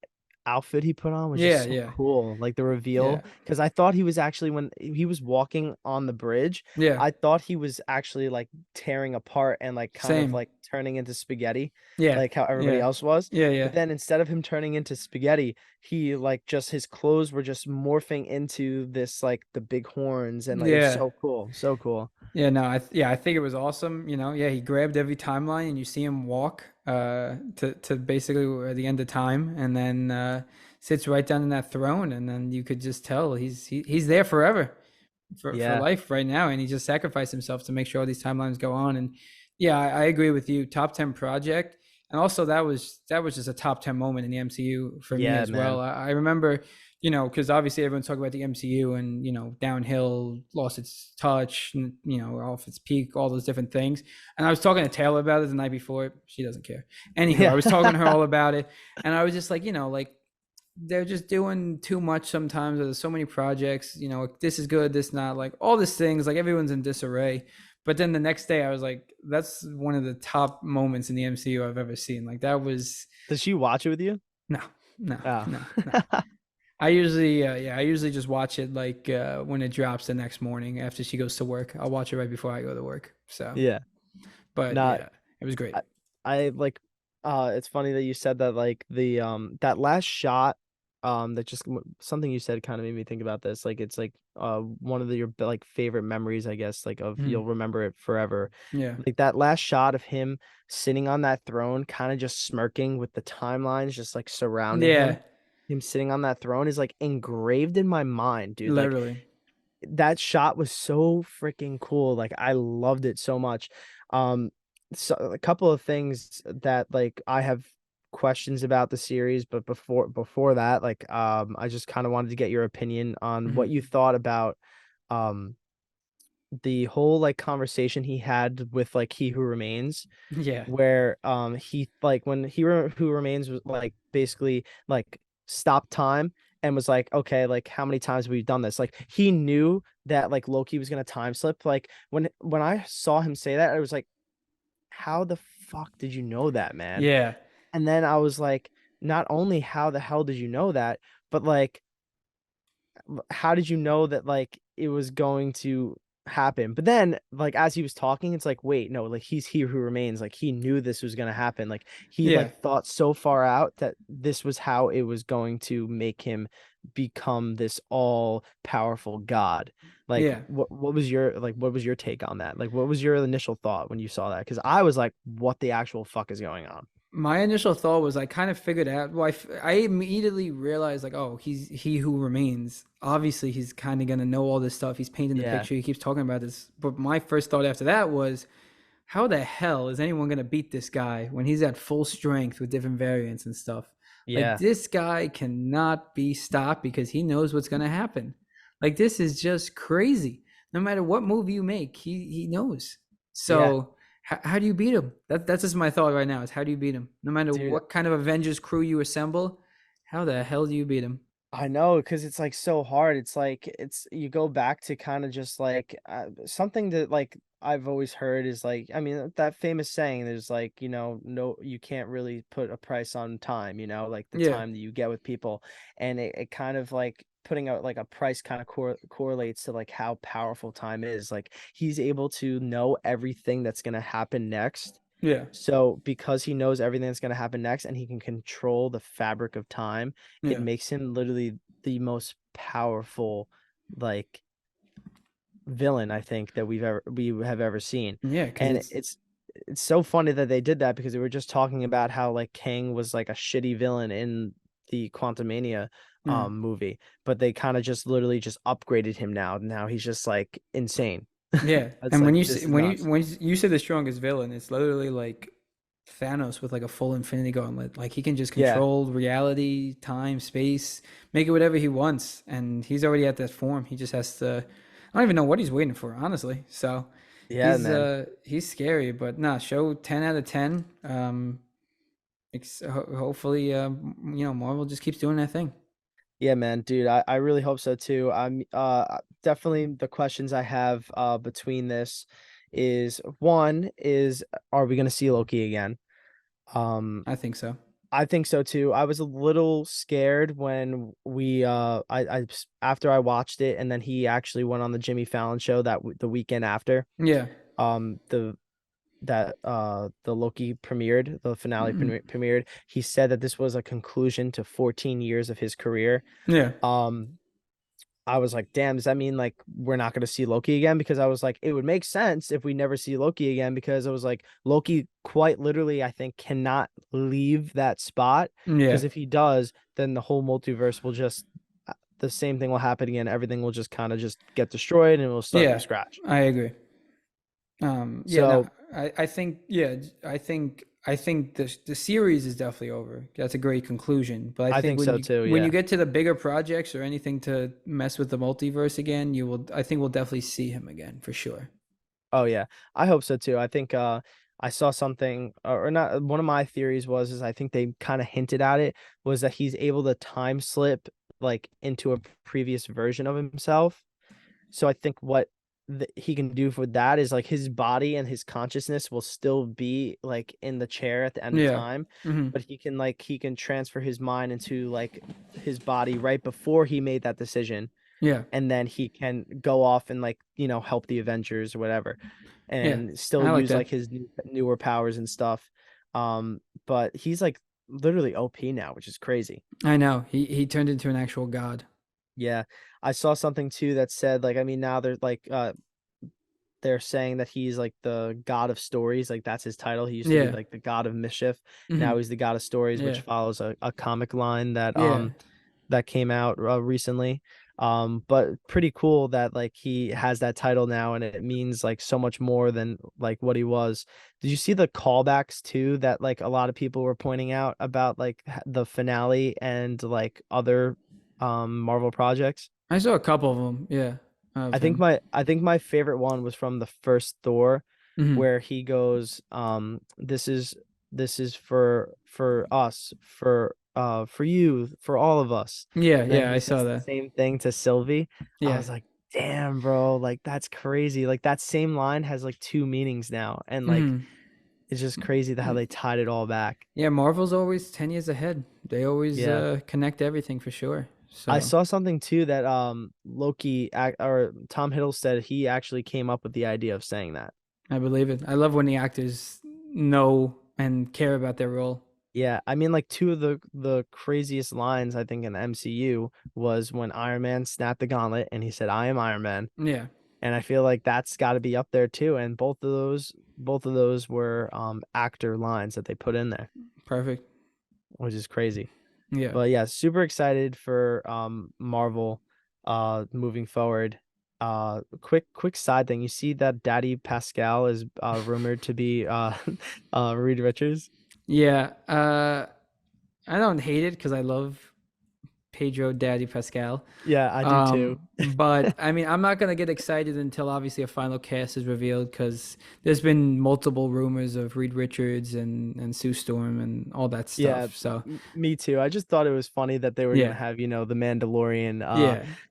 outfit he put on was just yeah, so yeah, cool. Like the yeah, reveal, because I thought he was actually when he was walking on the bridge, yeah, I thought he was actually like tearing apart and like kind of same. like turning into spaghetti, Yeah, like how everybody yeah, else was. yeah, But yeah, then instead of him turning into spaghetti, he like just his clothes were just morphing into this like the big horns and like it was yeah. so cool, so cool. Yeah, no, I think it was awesome. Yeah, he grabbed every timeline, and you see him walk to basically the end of time, and then sits right down in that throne, and then you could just tell he's there forever, for Yeah, life right now, and he just sacrificed himself to make sure all these timelines go on. And yeah, I agree with you. Top 10 project, and also that was just a top 10 moment in the MCU for me yeah, as well. man. I remember, because obviously everyone's talking about the MCU, and downhill lost its touch, and off its peak, all those different things. And I was talking to Taylor about it the night before. She doesn't care. Anywho, I Yeah. was talking to her all about it, and I was just like they're just doing too much sometimes. There's so many projects, this is good, this not, like all these things, like everyone's in disarray. But then the next day I was like, that's one of the top moments in the MCU I've ever seen. Like that was Does she watch it with you? no, no, Oh. no, no. I usually just watch it like when it drops the next morning after she goes to work. I'll watch it right before I go to work. So, Yeah. but Not yeah, it was great. I, I like it's funny that you said that like the that last shot that just something you said kind of made me think about this. Like it's like one of your like favorite memories, I guess, like of Mm, you'll remember it forever. yeah, Like that last shot of him sitting on that throne, kind of just smirking with the timelines just like surrounding yeah, him sitting on that throne is like engraved in my mind, dude. Like literally, that shot was so freaking cool. Like I loved it so much. Um, so a couple of things that like I have questions about the series, but before that, like I just kind of wanted to get your opinion on what hmm you thought about um the whole like conversation he had with like He Who Remains, yeah, where he like when Who Remains was like basically like stopped time and was like, okay, like how many times have we done this? Like he knew that like Loki was gonna time slip. Like when I saw him say that, I was like, how the fuck did you know that, man? yeah, And then I was like, not only how the hell did you know that, but like how did you know that like it was going to happen? But then like as he was talking, it's like, wait, no, like he's He Who Remains. Like he knew this was gonna happen. Like he yeah, like thought so far out that this was how it was going to make him become this all powerful god. Like yeah. what was your what was your take on that? Like what was your initial thought when you saw that? Because I was like, what the actual fuck is going on? My initial thought was I kind of figured out. Well, I immediately realized like, oh, he's He Who Remains. Obviously, he's kind of gonna know all this stuff. He's painting the Yeah, picture. He keeps talking about this. But my first thought after that was, how the hell is anyone gonna beat this guy when he's at full strength with different variants and stuff? Like yeah, this guy cannot be stopped because he knows what's gonna happen. Like this is just crazy. No matter what move you make, he knows. yeah, So how do you beat him? That's just my thought right now. Is how do you beat him? No matter dude. what kind of Avengers crew you assemble, how the hell do you beat him? I know, because it's like so hard. It's like you go back to kind of just like something that like I've always heard is like I mean that famous saying there's like no you can't really put a price on time, like the Yeah, time that you get with people, and it kind of like putting out like a price kind of correlates to like how powerful time is. Like he's able to know everything that's gonna happen next, yeah, so because he knows everything that's going to happen next and he can control the fabric of time, it yeah, makes him literally the most powerful like villain I think that we have ever seen. yeah. Because And it's it's so funny that they did that because we were just talking about how like Kang was like a shitty villain in the Quantumania yeah. movie, but they kind of just literally just upgraded him now. Now he's just like insane. Yeah, That's and when like you this say, is nuts. when you say the strongest villain, it's literally like Thanos with like a full Infinity Gauntlet. Like he can just Yeah. control reality, time, space, make it whatever he wants, and he's already at that form. He just has to. I don't even know what he's waiting for, honestly. So Yeah, man. he's scary, but nah, show 10 out of 10. Hopefully, Marvel just keeps doing that thing. Yeah, man, dude, I really hope so too. I'm definitely the questions I have between this is one is are we gonna see Loki again? Um I think so. I think so too. I was a little scared when after I watched it and then he actually went on the Jimmy Fallon show the weekend after Yeah. the the Loki premiered, the finale Mm. premiered. He said that this was a conclusion to 14 years of his career. Yeah. Um I was like, damn, does that mean like we're not going to see Loki again? Because I was like, it would make sense if we never see Loki again, because it was like Loki quite literally, I think, cannot leave that spot. Yeah. Because if he does, then the whole multiverse will just, the same thing will happen again. Everything will just kind of just get destroyed and we'll start from Yeah. scratch. I agree. Yeah, no, So I think, yeah, I think the series is definitely over. That's a great conclusion. But I I think think so too. when you Yeah. get to the bigger projects or anything to mess with the multiverse again, I think we'll definitely see him again for sure. Oh yeah, I hope so too. I think I saw something or not. One of my theories was is I think they kind of hinted at it was that he's able to time slip like into a previous version of himself. So I think what he can do for that is like his body and his consciousness will still be like in the chair at the end of Yeah. time, Hmm. but he can transfer his mind into like his body right before he made that decision, Yeah. and then he can go off and like help the Avengers or whatever, Yeah. and still I like use that. like his newer powers and stuff. But he's like literally OP now, which is crazy. I know. He turned into an actual god. Yeah, I saw something too that said like I mean now they're saying that he's like the god of stories, like that's his title. He used to be Yeah. like the god of mischief. Hmm. Now he's the god of stories, which Yeah. follows a comic line Yeah. that came out recently. But pretty cool that like he has that title now and it means like so much more than like what he was. Did you see the callbacks too that like a lot of people were pointing out about like the finale and like other Marvel projects? I saw a couple of them. Yeah. Of him. I think my favorite one was from the first Thor Hmm. where he goes, this is for us, for you, for all of us. Yeah. And then Yeah. he I saw says the that. same thing to Sylvie. I Yeah. was like, damn, bro, like that's crazy. Like that same line has like two meanings now. And like Hmm. it's just crazy how they tied it all back. Yeah, Marvel's always 10 years ahead. They always Yeah. connect everything for sure. I So saw something too that or Tom Hiddleston he actually came up with the idea of saying that. I believe it. I love when the actors know and care about their role. Yeah, I mean, like two of the craziest lines I think in the MCU was when Iron Man snapped the gauntlet and he said, "I am Iron Man," Yeah, and I feel like that's got to be up there too. And both of those were actor lines that they put in there, perfect. which is crazy. Yeah. But yeah, super excited for Marvel moving forward. Quick side thing, you see that Daddy Pascal is rumored to be Reed Richards. Yeah. I don't hate it because I love Pedro Daddy Pascal. Yeah, I do too. But I mean, I'm not gonna get excited until obviously a final cast is revealed because there's been multiple rumors of Reed Richards and Sue Storm and all that Yeah, stuff. So me too. I just thought it was funny that they were gonna yeah, have, the Mandalorian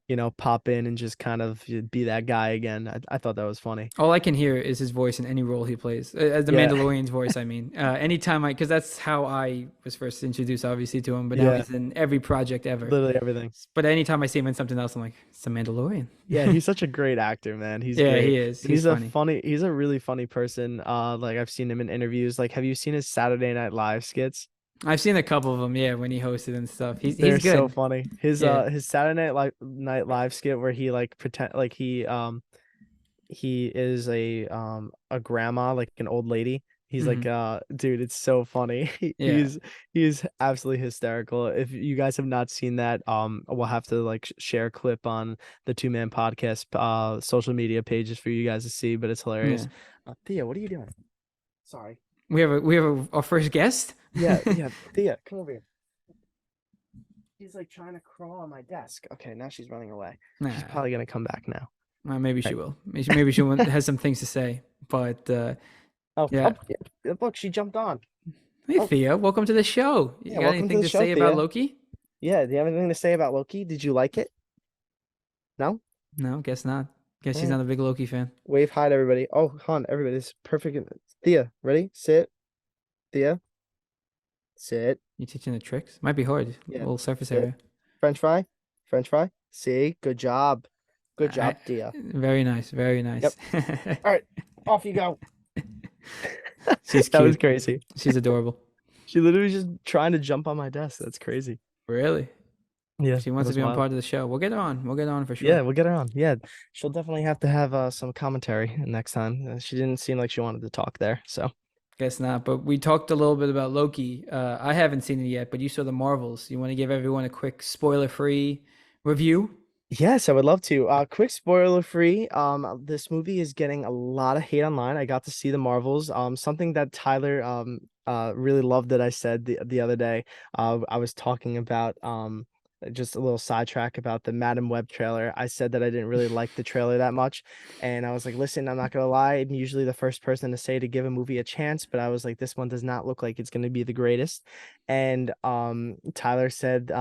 yeah. pop in and just kind of be that guy again. I thought that was funny. All I can hear is his voice in any role he plays, as the Yeah, Mandalorian's voice. I mean, anytime because that's how I was first introduced, obviously, to him. But now yeah, he's in every project ever. literally everything. But anytime I see him in something else, I'm like, it's the Mandalorian. Yeah, he's such a great actor, man. He's Yeah, he great. is. And He's funny. he's a really funny person. Like I've seen him in interviews. Like, have you seen his Saturday Night Live skits? I've seen a couple of them. Yeah, when he hosted and stuff. He's They're so good. funny. Yeah. His Saturday Night Live skit where he like pretend like he is a grandma, like an old lady. He's like, Hmm. dude, it's so funny. Yeah. He's absolutely hysterical. If you guys have not seen that, we'll have to like share a clip on the Two Man Podcast social media pages for you guys to see, but it's hilarious. Yeah. Thea, what are you doing? Sorry. Our first guest. Yeah, Thea, come over here. She's like trying to crawl on my desk. Okay, now she's running away. She's Nah. probably gonna come back now. Maybe All she right. will. Maybe has some things to say. But Oh, yeah. oh, yeah, look, she jumped on. Hey Oh, Thea, welcome to the show. You yeah, got welcome to anything the to show, say about Thea. Loki? Yeah, do you have anything to say about Loki? Did you like it? No? No, guess not. Guess All she's right. not a big Loki fan. Wave hi to everybody. Oh, hon, everybody's perfect. Thea, ready? Sit. Thea, sit. You teaching the tricks? Might be hard. A Yeah, little surface sit. area. French fry. French fry. See, good job. Good I, job, Thea. very nice, very Yep. nice. All right, off you go. She's That was cute. crazy. She's adorable. She literally was just trying to jump on my desk. That's crazy. Really? Yeah, She that wants to was be on wild. part of the show. We'll get her on. We'll get her on for Yeah, sure. we'll get her on. Yeah, she'll definitely have to have some commentary next time. She didn't seem like she wanted to talk there, so. Guess not. But we talked a little bit about Loki. I haven't seen it yet, but you saw the Marvels. You want to give everyone a quick spoiler-free review? Yes, I would love to. Quick spoiler free. This movie is getting a lot of hate online. I got to see the Marvels. Something that Tyler really loved that I said the other day. I was talking about just a little sidetrack about the Madam Web trailer. I said that I didn't really like the trailer that much, and I was like, listen, I'm not gonna lie. I'm usually the first person to say to give a movie a chance, but I was like, this one does not look like it's gonna be the greatest. And Tyler said,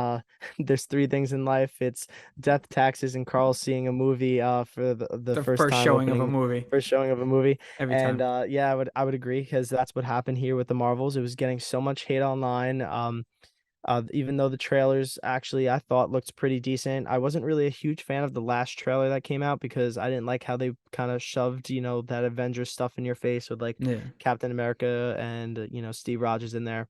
there's three things in life. It's death, taxes, and Carl seeing a movie for the The first first time showing of a opening, movie first showing of a movie. every And time. yeah, I would agree because that's what happened here with the Marvels. It was getting so much hate online. Even though the trailers actually I thought looked pretty decent. I wasn't really a huge fan of the last trailer that came out because I didn't like how they kind of shoved, that Avengers stuff in your face with like Yeah. Captain America and Steve Rogers in there.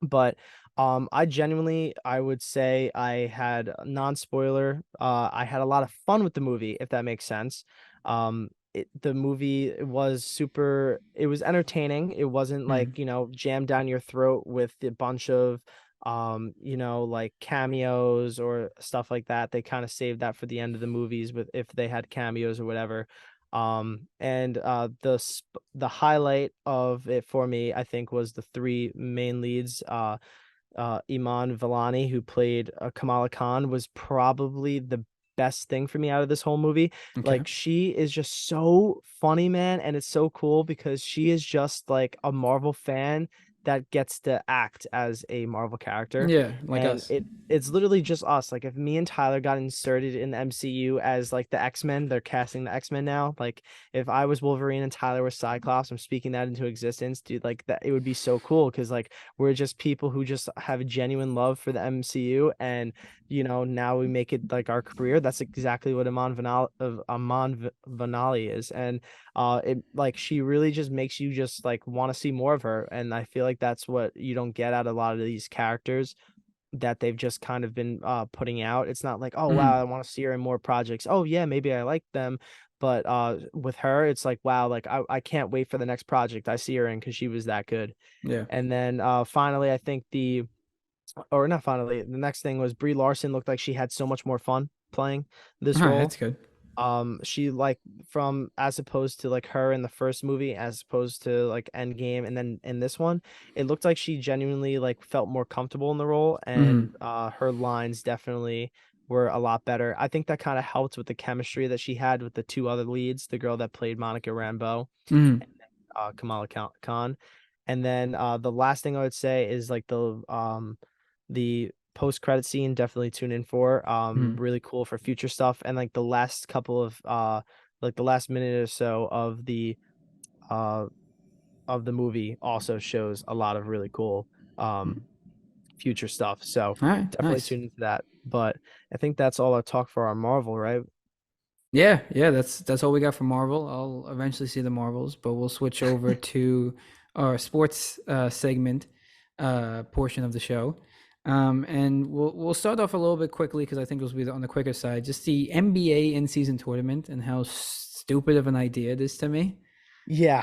But I genuinely I would say I had non-spoiler. I had a lot of fun with the movie, if that makes sense. The movie was super, it was entertaining. It wasn't Mm. like, jammed down your throat with a bunch of like cameos or stuff like that. They kind of saved that for the end of the movies with if they had cameos or whatever. And the highlight of it for me, I think, was the three main leads. Iman Vellani, who played Kamala Khan, was probably the best thing for me out of this whole movie. Okay. Like, she is just so funny, man, and it's so cool because she is just like a Marvel fan that gets to act as a Marvel character. Yeah, like And us. it's literally just us. Like, if me and Tyler got inserted in the MCU as like the X-Men, they're casting the X-Men now. Like, if I was Wolverine and Tyler was Cyclops, I'm speaking that into existence, dude. Like, that it would be so cool because like we're just people who just have a genuine love for the MCU, and now we make it like our career. That's exactly what Vanali is, and it like she really just makes you just like want to see more of her, and I feel like that's what you don't get out of a lot of these characters that they've just kind of been putting out. It's not like, oh Mm. wow, I want to see her in more projects. Oh yeah, maybe I like them. But with her, it's like, wow, like I can't wait for the next project I see her in because she was that good. Yeah. And then finally, I think or not finally, the next thing was Brie Larson looked like she had so much more fun playing All this right, role. that's good. She like from as opposed to like her in the first movie, as opposed to like Endgame, and then in this one, it looked like she genuinely like felt more comfortable in the role, Mm. and her lines definitely were a lot better. I think that kind of helped with the chemistry that she had with the two other leads, the girl that played Monica Rambeau, Mm. Kamala Khan. And then the last thing I would say is like the post credit scene, definitely tune in for. Mm. Really cool for future stuff. And like the last couple of like the last minute or so uh of the movie also shows a lot of really cool Mm. future stuff. So All right, definitely nice. tune into that. But I think that's all our talk for our Marvel, right? Yeah, yeah, that's all we got for Marvel. I'll eventually see the Marvels, but we'll switch over to our sports segment portion of the show. And we'll start off a little bit quickly because I think this will be on the quicker side. Just the NBA in-season tournament and how stupid of an idea it is to me. Yeah.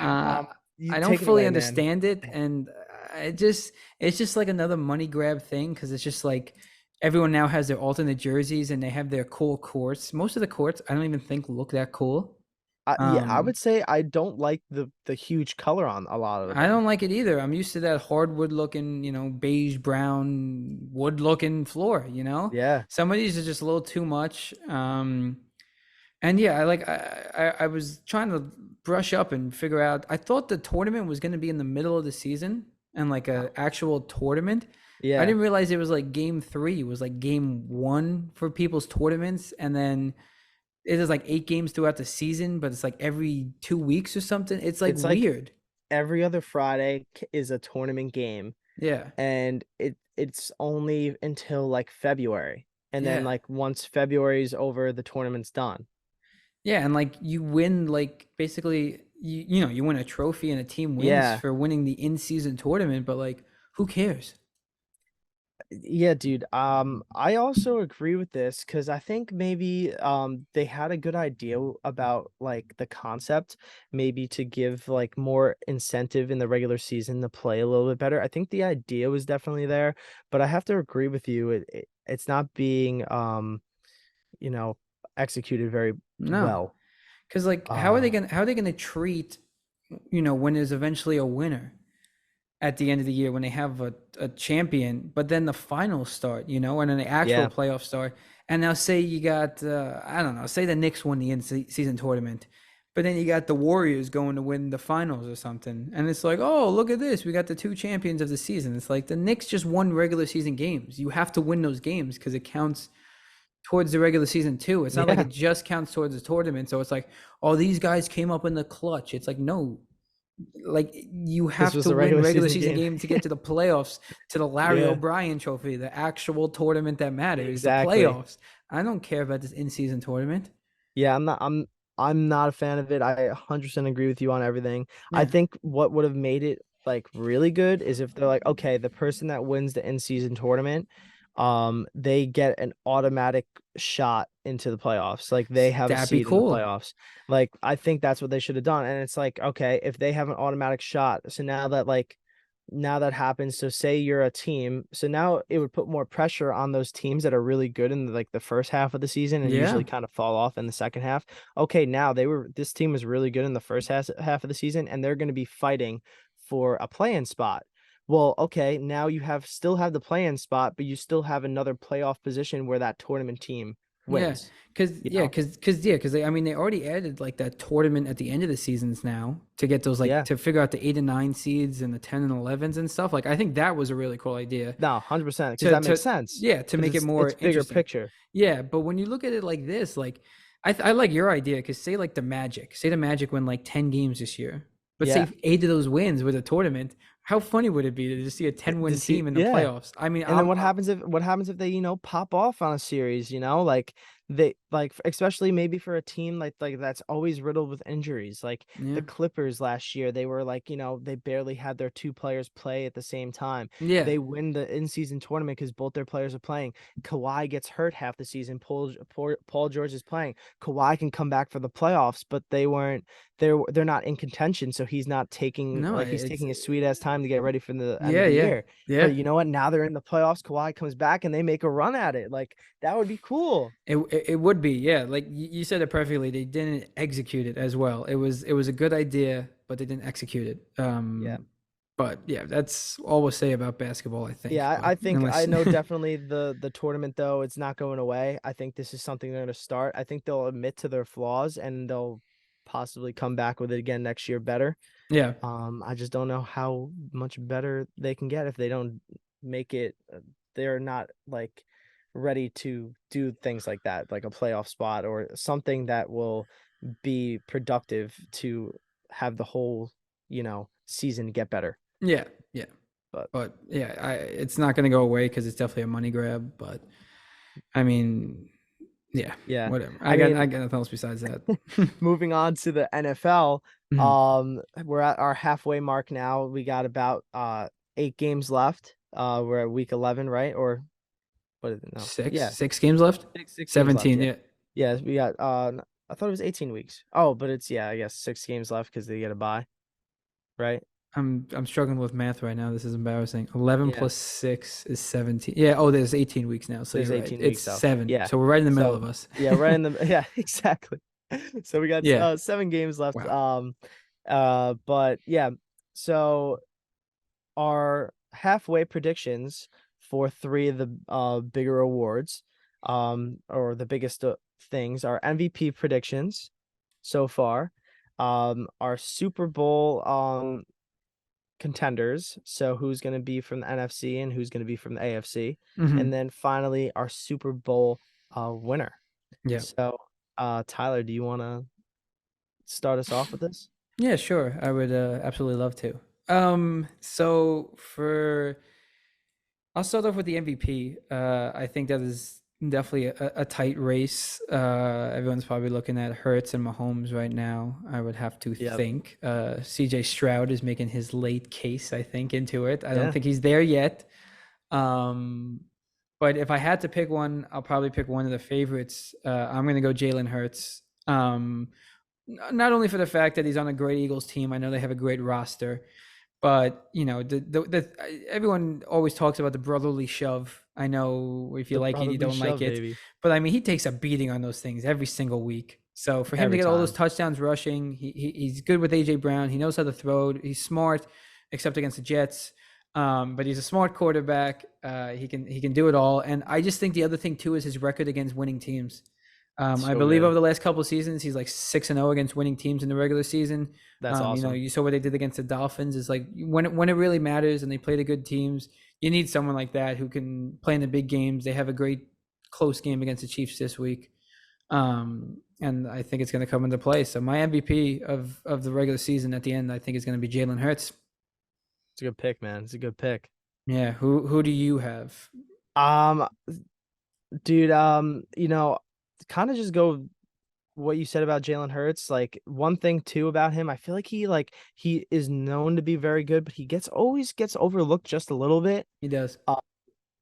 Uh, You I don't take it fully away, man. understand it, and it's just like another money grab thing because it's just like everyone now has their alternate jerseys and they have their cool courts. Most of the courts I don't even think look that cool. Yeah, I Um, would say I don't like the huge color on a lot of I them. don't like it either. I'm used to that hardwood looking, beige brown wood looking floor. Yeah. Some of these are just a little too much. And yeah, I was trying to brush up and figure out. I thought the tournament was going to be in the middle of the season. and like Uh, a actual tournament. I Yeah, didn't realize it was like game three was like game one for people's tournaments, and then it is like 8 games throughout the season, but it's like every 2 weeks or something. It's like it's like weird. every other Friday is a tournament game, Yeah. and it's only until like February. And then Yeah. like once February's over, the tournament's done. Yeah, and like you win like basically you win a trophy and a team wins Yeah. for winning the in-season tournament, but like who cares? Yeah, dude. I also agree with this because I think maybe they had a good idea about like the concept, maybe to give like more incentive in the regular season to play a little bit better. I think the idea was definitely there, but I have to agree with you. It's not being you know, executed very No. well. Cuz like Uh how are they going to treat when there's eventually a winner at the end of the year when they have a champion, but then the finals start, and then the actual yeah. playoffs start. And now say you got I don't know, say the Knicks won the in-season tournament, but then you got the Warriors going to win the finals or something, and it's like, oh, look at this, we got the two champions of the season. It's like the Knicks just won regular season games. You have to win those games because it counts towards the regular season too. It's not like Yeah. it just counts towards the tournament. So it's like, oh, these guys came up in the clutch. It's like, no, like you This have was to a win regular regular season season game. game to get to the playoffs, to the Larry Yeah, O'Brien trophy, the actual tournament that matters, the exactly. playoffs. I don't care about this in-season tournament. Yeah, I'm not a fan of it. I 100% agree with you on everything. I Yeah. think what would have made it like really good is if they're like, okay, the person that wins the in-season tournament, they get an automatic shot into the playoffs. Like they have a That'd be seat in the cool. playoffs. Like I think that's what they should have done. And it's like, okay, if they have an automatic shot, so now that happens, so say you're a team, so now it would put more pressure on those teams that are really good in like the first half of the season and Yeah. usually kind of fall off in the second half. Okay, now this team was really good in the first half of the season and they're going to be fighting for a play-in spot. Well, okay, now you still have the play-in spot, but you still have another playoff position where that tournament team Yeah, wins, you know? because they, I mean, they already added like that tournament at the end of the seasons now to get those like Yeah. to figure out the 8 and 9 seeds and the 10 and 11s and stuff. Like I think that was a really cool idea No, 100% because to that makes sense yeah, to because make it more it's bigger interesting. picture. Yeah, but when you look at it like this, like I like your idea because say the Magic win like 10 games this year, but say Yeah. 8 of those wins with a tournament. How funny would it be to just see a 10 win To see, team in the yeah. playoffs? I mean, And then what happens if they, pop off on a series, like they like especially maybe for a team like that's always riddled with injuries. Like the yeah, Clippers last year, they were like, they barely had their two players play at the same time. yeah, They win the in-season tournament because both their players are playing. Kawhi gets hurt half the season. Paul George is playing. Kawhi can come back for the playoffs, but they're not in contention, so no, he's it's taking his sweet ass time to get ready for the end of yeah, the yeah, year. yeah. But you know what? Now they're in the playoffs. Kawhi comes back and they make a run at it. Like that would be cool. It would be, yeah. Like you said it perfectly. They didn't execute it as well. It was a good idea, but they didn't execute it. Yeah. But yeah, that's all we'll say about basketball, I think. Yeah, But I think I unless, know definitely the tournament though, it's not going away. I think this is something they're gonna start. I think they'll admit to their flaws and they'll possibly come back with it again next year better. yeah, I just don't know how much better they can get if they don't make it. They're not like ready to do things like that, like a playoff spot or something that will be productive to have the whole, season get better. yeah, yeah. But But yeah, it's not going to go away because it's definitely a money grab. But I mean, yeah, yeah, whatever. I I mean, got nothing else besides that. moving on to the NFL, Mhm. we're at our halfway mark now. We got about 8 games left. We're at week 11, right? Or what is it now? Six, Yeah, 6 games left. six games left. 17. Yeah. Yeah, Yeah, we got I thought it was 18 weeks. Oh, but it's I guess 6 games left because they get a bye, right? I'm struggling with math right now. This is embarrassing. 11 Yeah. plus 6 is 17. Yeah. Oh, there's 18 weeks now. So There's you're right. 18 It's weeks out. 7. Yeah. So we're right in the middle So of us. yeah, right in the yeah, exactly. So we got Yeah. 7 games left. Wow. But yeah, so our halfway predictions for three of the bigger awards, or the biggest things are MVP predictions so far, our Super Bowl contenders. So who's going to be from the NFC and who's going to be from the AFC. And Hmm. then finally our Super Bowl winner. Yeah. So Tyler, do you want to start us off with this? Yeah, sure. I would absolutely love to. So for I'll start off with the MVP. I think that is definitely a tight race. Everyone's probably looking at Hurts and Mahomes right now. I would have to Yep. think. CJ Stroud is making his late case, I think, into it. I don't Yeah. think he's there yet. Um, but if I had to pick one, I'll probably pick one of the favorites. I'm going to go Jalen Hurts. Not only for the fact that he's on a great Eagles team, I know they have a great roster, but you know, everyone always talks about the brotherly shove. I know if you The like it, you brotherly don't like shove, it, baby. but I mean, he takes a beating on those things every single week. So for him to Every get all those time. touchdowns rushing, he's good with AJ Brown. He knows how to throw. He's smart, except against the Jets. But he's a smart quarterback. He can do it all. And I just think the other thing too is his record against winning teams. I So believe good. over the last couple of seasons, he's like 6-0 against winning teams in the regular season. That's awesome. You saw what they did against the Dolphins. Is like when it really matters and they play the good teams, you need someone like that who can play in the big games. They have a great close game against the Chiefs this week, and I think it's going to come into play. So my MVP of the regular season at the end, I think, is going to be Jalen Hurts. It's a good pick, man. It's a good pick. Yeah, who do you have? Um, dude, kind of just go what you said about Jalen Hurts. Like one thing too about him, I feel like he is known to be very good, but he gets always gets overlooked just a little bit. He does. Uh,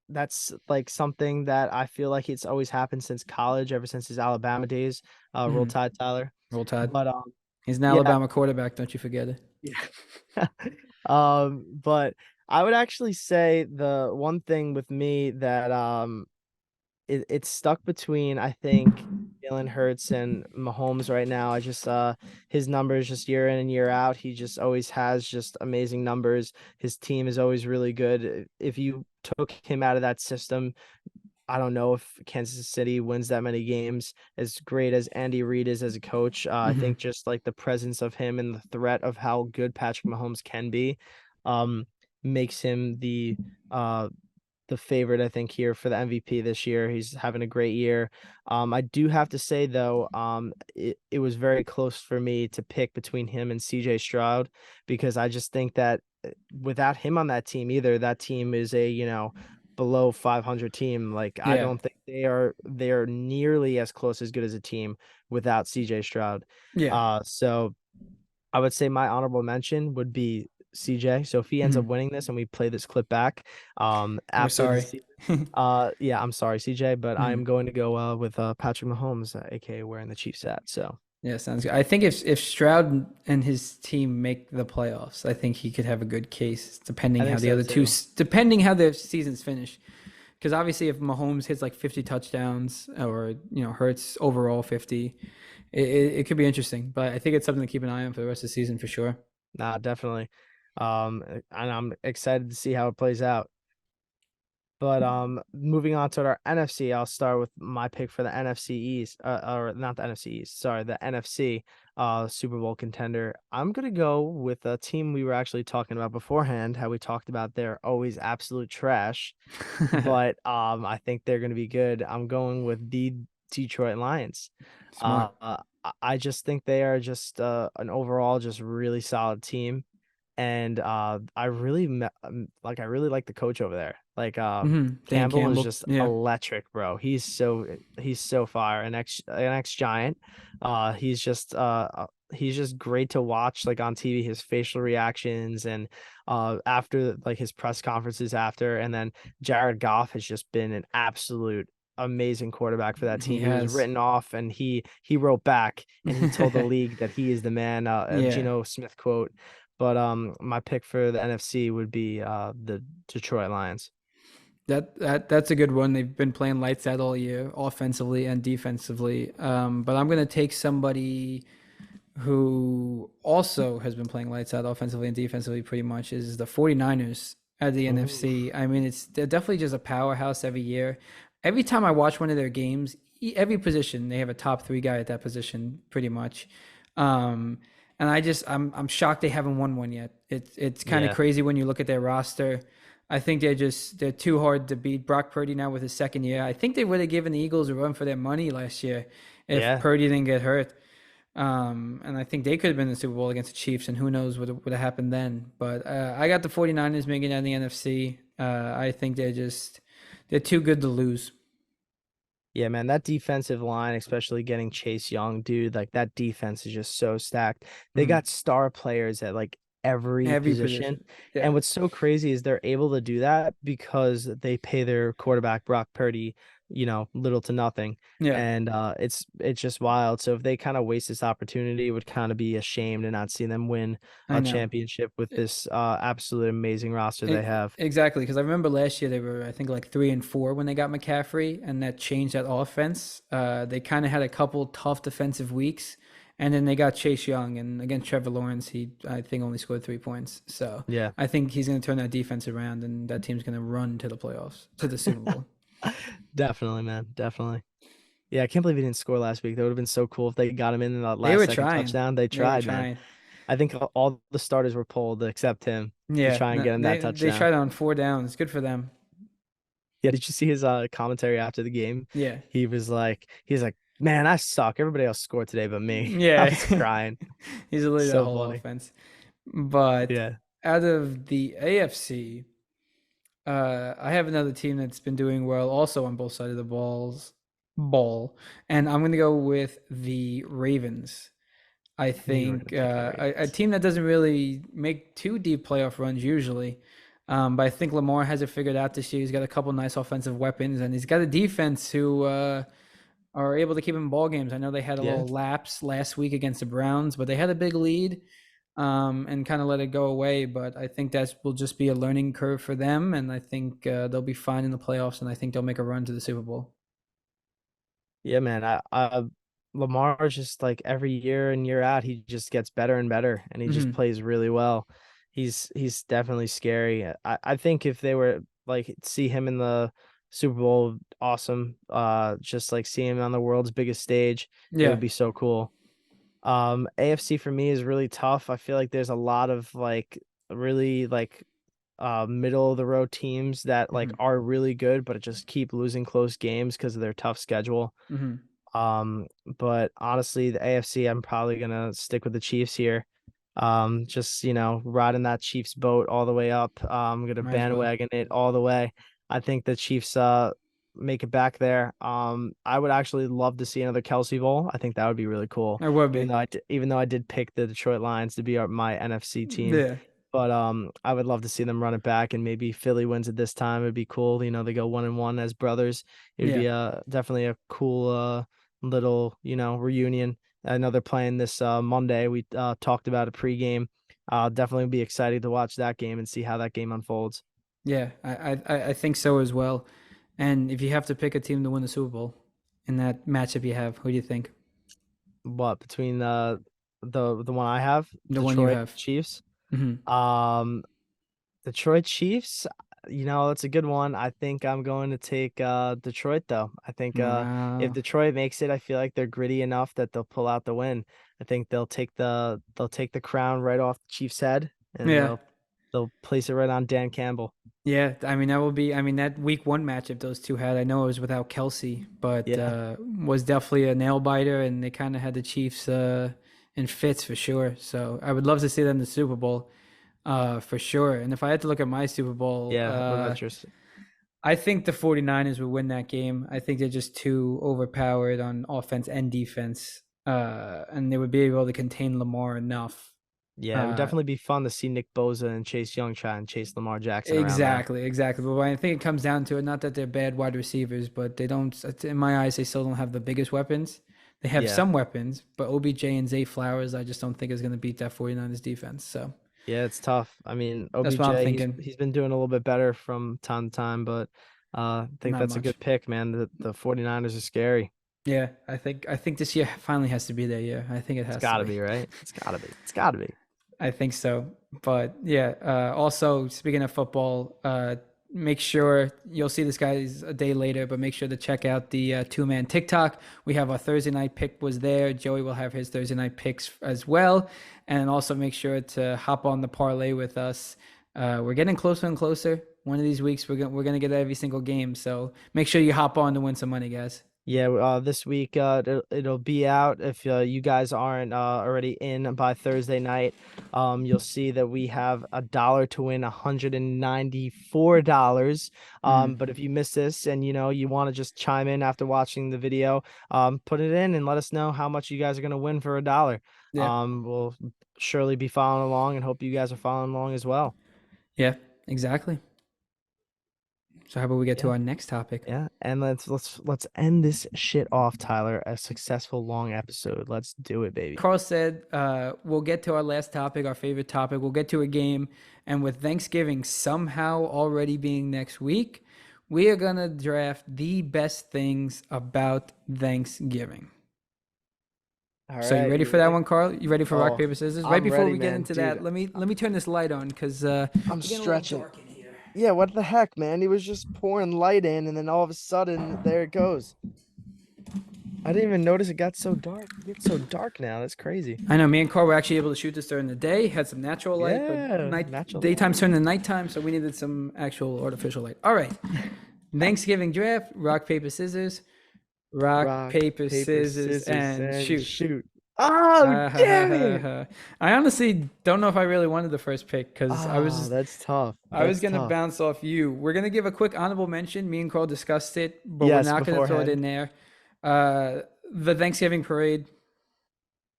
that's like something that I feel like it's always happened since college, ever since his Alabama days. Roll Mm-hmm. Tide, Tyler. Roll Tide. But He's an yeah, Alabama quarterback. Don't you forget it. yeah. But I would actually say the one thing with me that it's stuck between I think Jalen Hurts and Mahomes right now. I just his numbers just year in and year out, he just always has just amazing numbers. His team is always really good. If you took him out of that system, I don't know if Kansas City wins that many games. As great as Andy Reid is as a coach, I Mm-hmm. think just like the presence of him and the threat of how good Patrick Mahomes can be, um, makes him uh the favorite, I think, here for the MVP this year. He's having a great year. I do have to say though, it was very close for me to pick between him and CJ Stroud because I just think that without him on that team either, that team is a, below 500 team. Like I Yeah. don't think they are nearly as close as good as a team without CJ Stroud. Yeah. So I would say my honorable mention would be CJ. So if he ends up Mm-hmm. winning this and we play this clip back, We're after the sorry. season, yeah, I'm sorry, CJ, but Mhm. I'm going to go with Patrick Mahomes, aka wearing the Chiefs hat. So Yeah, sounds good. I think if Stroud and his team make the playoffs, I think he could have a good case, I depending how think the so other two, too. depending how their seasons finish. Because obviously, if Mahomes hits like 50 touchdowns, or Hurts overall 50, it could be interesting. But I think it's something to keep an eye on for the rest of the season for sure. Nah, definitely. And I'm excited to see how it plays out. But moving on to our NFC, I'll start with my pick for the NFC East, or not the NFC East, sorry, the NFC Super Bowl contender. I'm gonna go with a team we were actually talking about beforehand, how we talked about they're always absolute trash, but I think they're gonna be good. I'm going with the Detroit Lions. Smart. I just think they are just an overall just really solid team and I really like the coach over there. Like Dan Campbell is Campbell. just Yeah. electric, bro. He's so fire. An ex Giant. He's just great to watch like on TV, his facial reactions and after like his press conferences after and then Jared Goff has just been an absolute amazing quarterback for that He team. He was has. written off and he wrote back and he told the league that he is the man. Yeah. Geno Smith quote. But my pick for the NFC would be the Detroit Lions. That's a good one. They've been playing lights out all year, offensively and defensively. But I'm gonna take somebody who also has been playing lights out offensively and defensively pretty much is the 49ers at the Ooh. NFC. I mean, they're definitely just a powerhouse every year. Every time I watch one of their games, every position they have a top three guy at that position pretty much. Um, and I'm shocked they haven't won one yet. It's kind of Yeah. crazy when you look at their roster. I think they're too hard to beat. Brock Purdy now with his second year. I think they would have given the Eagles a run for their money last year if Yeah. Purdy didn't get hurt. And I think they could have been in the Super Bowl against the Chiefs, and who knows what would have happened then. But I got the 49ers making it in the NFC. I think they're too good to lose. Yeah, man, that defensive line, especially getting Chase Young, dude, like that defense is just so stacked. They Mm. got star players at like every Every position. position. Yeah. And what's so crazy is they're able to do that because they pay their quarterback Brock Purdy, little to nothing. Yeah. And it's just wild. So if they kind of waste this opportunity, it would kind of be a shame to not see them win I a know. championship with this absolute amazing roster they have. Exactly, because I remember last year they were, I think, like 3-4 when they got McCaffrey, and that changed that offense. They kind of had a couple tough defensive weeks, and then they got Chase Young, and against Trevor Lawrence, he I think only scored 3 points. So Yeah. I think he's going to turn that defense around, and that team's going to run to the playoffs, to the Super Bowl. Definitely, man. Definitely. Yeah, I can't believe he didn't score last week. That would have been so cool if they got him in that They last were second trying. touchdown. They They were tried, man. trying. I think all the starters were pulled except him to Yeah, try and get him that they touchdown. tried on 4 downs. Good for them. Yeah, did you see his commentary after the game? Yeah, He's like, man, I suck. Everybody else scored today but me. I yeah. was crying. He's a leader of the So whole funny. offense. But Yeah. out of the AFC, I have another team that's been doing well, also on both sides of the ball, and I'm going to go with the Ravens. I I knew you were think gonna pick the a Ravens. team that doesn't really make too deep playoff runs usually, but I think Lamar has it figured out this year. He's got a couple nice offensive weapons, and he's got a defense who are able to keep him in ball games. I know they had a Yeah. little lapse last week against the Browns, but they had a big lead and kind of let it go away. But I think that will just be a learning curve for them, and I think they'll be fine in the playoffs, and I think they'll make a run to the Super Bowl. Yeah, man. Lamar just like every year and year out, he just gets better and better, and he just Hmm. plays really well. He's definitely scary. I think if they were like see him in the Super Bowl, awesome. Just like seeing him on the world's biggest stage, it would Yeah. be so cool. AFC for me is really tough. I feel like there's a lot of like really like middle of the road teams that like Hmm. are really good, but just keep losing close games because of their tough schedule. Hmm. But honestly, the AFC, I'm probably gonna stick with the Chiefs here. Just riding that Chiefs boat all the way up. I'm gonna Might as well. bandwagon it all the way. I think the Chiefs make it back there. I would actually love to see another Kelsey Bowl. I think that would be really cool. I would Even be. though I did pick the Detroit Lions to be my NFC team. Yeah. But I would love to see them run it back and maybe Philly wins it this time. It'd be cool. They go 1-1 as brothers. It would Yeah. be definitely a cool little, reunion. I know they're playing this Monday. We talked about a pregame. I'll definitely be excited to watch that game and see how that game unfolds. Yeah. I think so as well. And if you have to pick a team to win the Super Bowl in that matchup you have, who do you think? What between the one I have, The one you Detroit have. Chiefs. Hmm. Um, Detroit Chiefs, that's a good one. I think I'm going to take Detroit though. I think if Wow. Detroit makes it, I feel like they're gritty enough that they'll pull out the win. I think they'll take the crown right off the Chiefs' head and Yeah. they'll place it right on Dan Campbell. Yeah, I mean that will be. I mean that week one matchup those two had. I know it was without Kelsey, but Yeah. was definitely a nail biter, and they kind of had the Chiefs in fits for sure. So I would love to see them in the Super Bowl, for sure. And if I had to look at my Super Bowl, Yeah. What about yours? I think the 49ers would win that game. I think they're just too overpowered on offense and defense, and they would be able to contain Lamar enough. Yeah, it would Uh, definitely be fun to see Nick Bosa and Chase Young try and chase Lamar Jackson around there. Exactly, exactly. But when I think it comes down to it, not that they're bad wide receivers, but they don't, in my eyes, they still don't have the biggest weapons. They have Yeah. some weapons, but OBJ and Zay Flowers, I just don't think is going to beat that 49ers defense. So Yeah, it's tough. I mean, that's what I'm OBJ, he's thinking. he's been doing a little bit better from time to time, but I think Not that's a much. good pick, man. The 49ers are scary. Yeah, I think this year finally has to be their year. I think it It's has to gotta be. be, right? It's gotta be. It's gotta be. I think so. But yeah, also speaking of football, make sure you'll see this guy's a day later, but make sure to check out the two-man TikTok. We have our Thursday night pick was there. Joey will have his Thursday night picks as well, and also make sure to hop on the parlay with us. We're getting closer and closer. One of these weeks, we're gonna get every single game. So make sure you hop on to win some money, guys. Yeah, this week it'll be out if you guys aren't already in by Thursday night. You'll see that we have $1 to win $194. Mm, But if you miss this and you want to just chime in after watching the video, put it in and let us know how much you guys are gonna win for $1. yeah, We'll surely be following along and hope you guys are following along as well. yeah, exactly. So how about we get to Yeah. our next topic? Yeah, and let's end this shit off, Tyler. A successful long episode. Let's do it, baby. Carl said, we'll get to our last topic, our favorite topic. We'll get to a game. And with Thanksgiving somehow already being next week, we are going to draft the best things about Thanksgiving. All So you right, ready you for that ready? one, Carl? You ready for rock, Oh, paper, scissors? Right I'm before ready, we get man. into Dude, that, let me turn this light on because I'm we're getting a little stretching. dark in here. Yeah, what the heck, man? He was just pouring light in, and then all of a sudden, there it goes. I didn't even notice it got so dark. It gets so dark now. That's crazy. I know me and Carl were actually able to shoot this during the day, had some natural light, but Yeah, natural daytime light. turned to nighttime, so we needed some actual artificial light. All right. Thanksgiving draft, rock, paper, scissors, rock, Rock, paper, paper, scissors, scissors, and and shoot. shoot. Oh, damn it! I honestly don't know if I really wanted the first pick because Ah, that's tough. I was That's gonna tough. bounce off you. We're gonna give a quick honorable mention. Me and Carl discussed it, but we're Yes, not gonna throw it beforehand. in there. The Thanksgiving parade.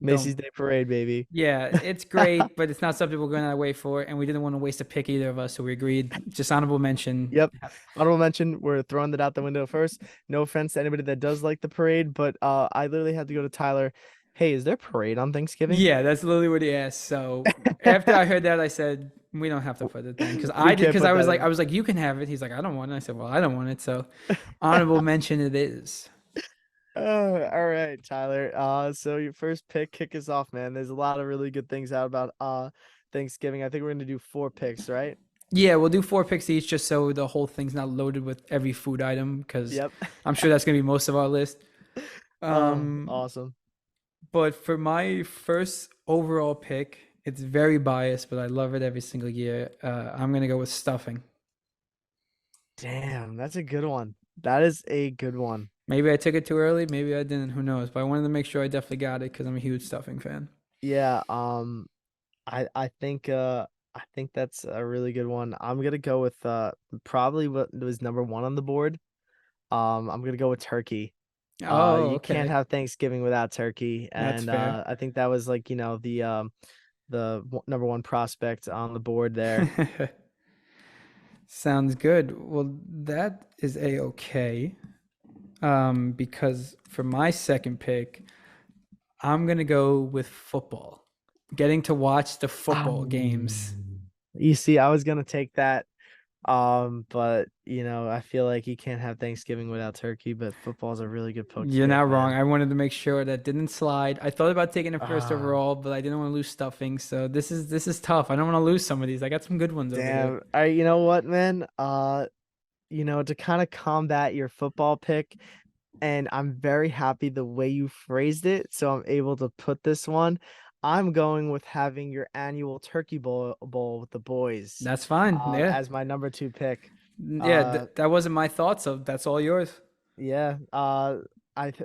Macy's Don't. Day Parade, baby. Yeah, it's great, but it's not something we're going to wait for, and we didn't want to waste a pick either of us, so we agreed. Just honorable mention. Yep. Honorable mention, we're throwing that out the window first. No offense to anybody that does like the parade, but I literally had to go to Tyler. Hey, is there parade on Thanksgiving? Yeah, that's literally what he asked. So after I heard that, I said we don't have to put it then because We I did can't because put that I in. was like you can have it. He's like I don't want it. I said well I don't want it. So honorable mention it is. All right, Tyler. So your first pick, kick us off, man. There's a lot of really good things out about Thanksgiving. I think we're gonna do 4 picks, right? Yeah, we'll do 4 picks each just so the whole thing's not loaded with every food item because Yep. I'm sure that's gonna be most of our list. Oh, Um, awesome. But for my first overall pick, it's very biased, but I love it every single year. I'm gonna go with stuffing. Damn, that's a good one. That is a good one. Maybe I took it too early, maybe I didn't. Who knows? But I wanted to make sure I definitely got it because I'm a huge stuffing fan. Yeah, I think that's a really good one. I'm gonna go with probably what was number one on the board. I'm gonna go with turkey. Oh, You can't okay, have Thanksgiving without turkey, that's and fair. I think that was like number one prospect on the board there. Sounds good. Well, that is a okay. Because for my second pick, I'm gonna go with football. Getting to watch the football games. You see, I was gonna take that. But I feel like you can't have Thanksgiving without turkey, but football's a really good You're pick, not wrong. man. I wanted to make sure that didn't slide. I thought about taking it first Ah, overall, but I didn't want to lose stuffing. So this is tough. I don't want to lose some of these. I got some good ones over here. damn. All right, you know what, man? To kind of combat your football pick, and I'm very happy the way you phrased it, so I'm able to put this one. I'm going with having your annual turkey bowl with the boys, That's fine. Yeah. as my number two pick. Yeah, Uh, that wasn't my thought, so that's all yours. yeah.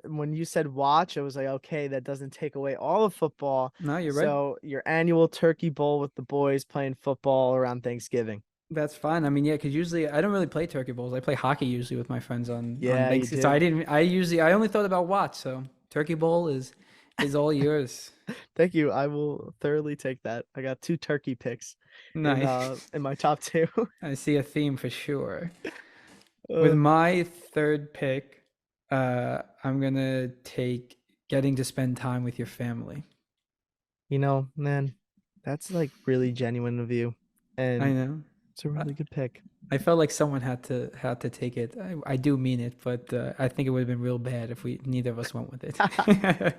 When you said watch, I was like, okay, that doesn't take away all of football. No, you're right. So your annual turkey bowl with the boys playing football around Thanksgiving. That's fine. I mean, yeah, because usually I don't really play turkey bowls. I play hockey usually with my friends on Yeah, you Thanksgiving. So I do. didn't. I only thought about watch. So turkey bowl is all yours. Thank you. I will thoroughly take that. I got 2 turkey picks Nice. in my top two. I see a theme for sure. With Uh, my third pick, I'm gonna take getting to spend time with your family. Man, that's like really genuine of you, I and know. it's a I, really good pick. I felt like someone had to take it. I do mean it, but I think it would have been real bad if we neither of us went with it.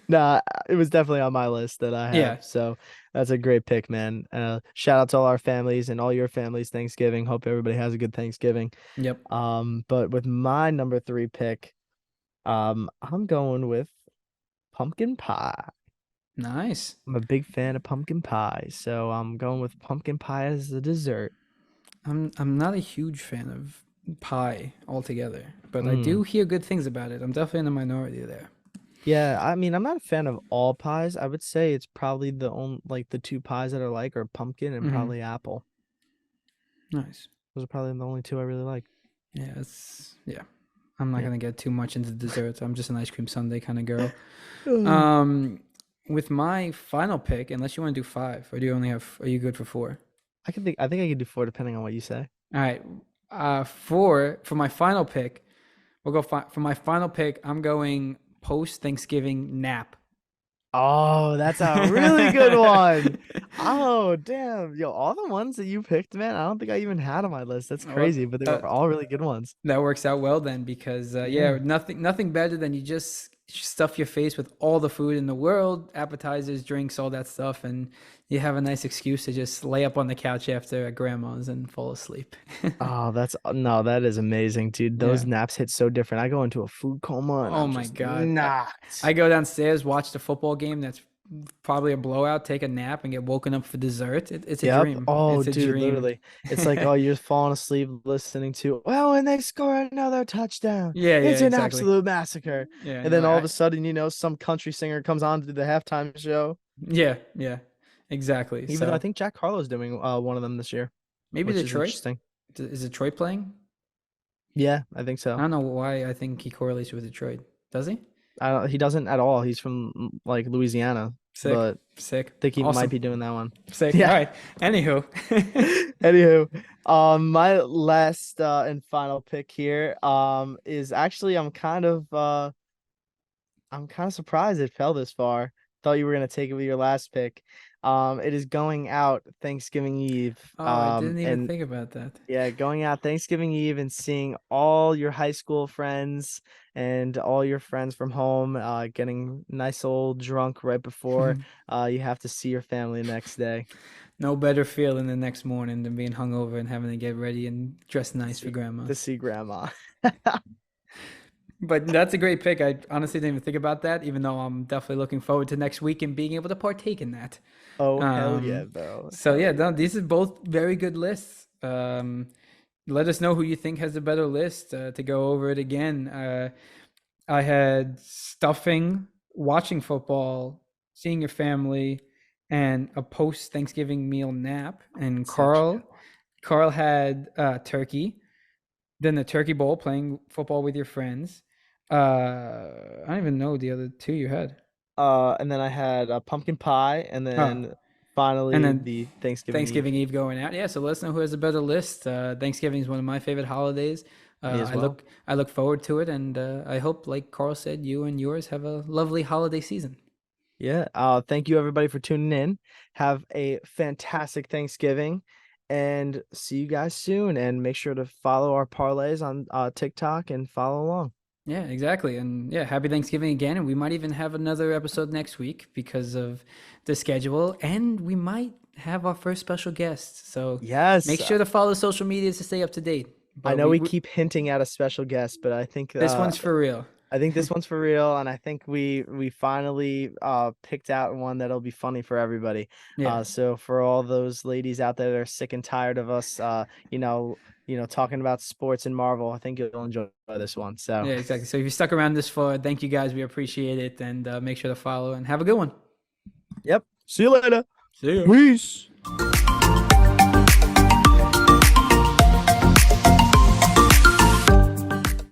Nah, it was definitely on my list that I have. Yeah. So that's a great pick, man. Shout out to all our families and all your families Thanksgiving. Hope everybody has a good Thanksgiving. Yep. But with my number three pick, I'm going with pumpkin pie. Nice. I'm a big fan of pumpkin pie, so I'm going with pumpkin pie as a dessert. I'm not a huge fan of pie altogether, but I Mm. do hear good things about it. I'm definitely in the minority there. Yeah, I mean, I'm not a fan of all pies. I would say it's probably the only like the two pies that I like are pumpkin and Hmm. probably apple. Nice. Those are probably the only two I really like. Yeah, it's yeah. I'm not Yeah. gonna get too much into desserts. I'm just an ice cream sundae kind of girl. Ugh. Um, with my final pick, unless you want to do five, or do you only have? Are you good for four? I think I could do four depending on what you say. All right. Four for my final pick. We'll go for my final pick. I'm going post Thanksgiving nap. Oh, that's a really good one. Oh, damn. Yo, all the ones that you picked, man, I don't think I even had on my list. That's Well, crazy, but they were all really good ones. that works out well then because yeah, Yeah. nothing better than you just stuff your face with all the food in the world, appetizers, drinks, all that stuff, and you have a nice excuse to just lay up on the couch after at grandma's and fall asleep. Oh, that's no, that is amazing, dude. Yeah. Those naps hit so different. I go into a food coma and Oh I'm my just God. not. I go downstairs, watch the football game that's probably a blowout, take a nap, and get woken up for dessert. It's a Yep. dream. Oh, It's a dude, dream. literally. It's like, oh, you're falling asleep listening to, well, and they score another touchdown. Yeah, It's an exactly. absolute massacre. Yeah, and And you're then like, all of a sudden, some country singer comes on to do the halftime show. yeah, exactly. Even though I So think Jack Harlow's doing one of them this year, maybe which is Detroit. interesting. Is Detroit playing? Yeah, I think I so. don't know why I think he correlates with Detroit. Does he? I don't, he doesn't at all. He's from like Louisiana, Sick, but I sick, think he might awesome, be doing that one. sick. All Yeah. right. Anywho, Anywho, my last and final pick here is actually I'm kind of surprised it fell this far. Thought you were gonna take it with your last pick. It is going out Thanksgiving Eve. oh, I didn't even And think about that. yeah, going out Thanksgiving Eve and seeing all your high school friends and all your friends from home, getting nice old drunk right before you have to see your family next day No better feeling the next morning than being hungover and having to get ready and dress nice for to grandma's. see grandma. But that's a great pick. I honestly didn't even think about that, even though I'm definitely looking forward to next week and being able to partake in that. Oh hell yeah, Um, bro. so Hell yeah, yeah. no, these are both very good lists. Let us know who you think has a better list to go over it again. I had stuffing, watching football, seeing your family, and a post Thanksgiving meal nap. And Such a good one. Carl had turkey, then the turkey bowl, playing football with your friends. I don't even know the other two you had. And then I had a pumpkin pie, and Oh, then and finally then the Thanksgiving Eve. Thanksgiving Eve going out. Yeah, so let us know who has a better list. Thanksgiving is one of my favorite holidays. Me as well. I look forward to it, and I hope, like Carl said, you and yours have a lovely holiday season. Yeah. Thank you everybody for tuning in. Have a fantastic Thanksgiving and see you guys soon. And make sure to follow our parlays on TikTok and follow along. Yeah, exactly. And yeah, happy Thanksgiving again. And we might even have another episode next week because of the schedule. And we might have our first special guest. So Yes. make sure to follow social medias to stay up to date. I But know we keep hinting at a special guest, but this one's for real. I think this one's for real, and I think we finally picked out one that'll be funny for everybody. Yeah. So for all those ladies out there that are sick and tired of us talking about sports and Marvel, I think you'll enjoy this one. So Yeah, exactly. So if you stuck around this far, thank you guys. We appreciate it. And make sure to follow and have a good one. yep. See you later. See ya. Peace.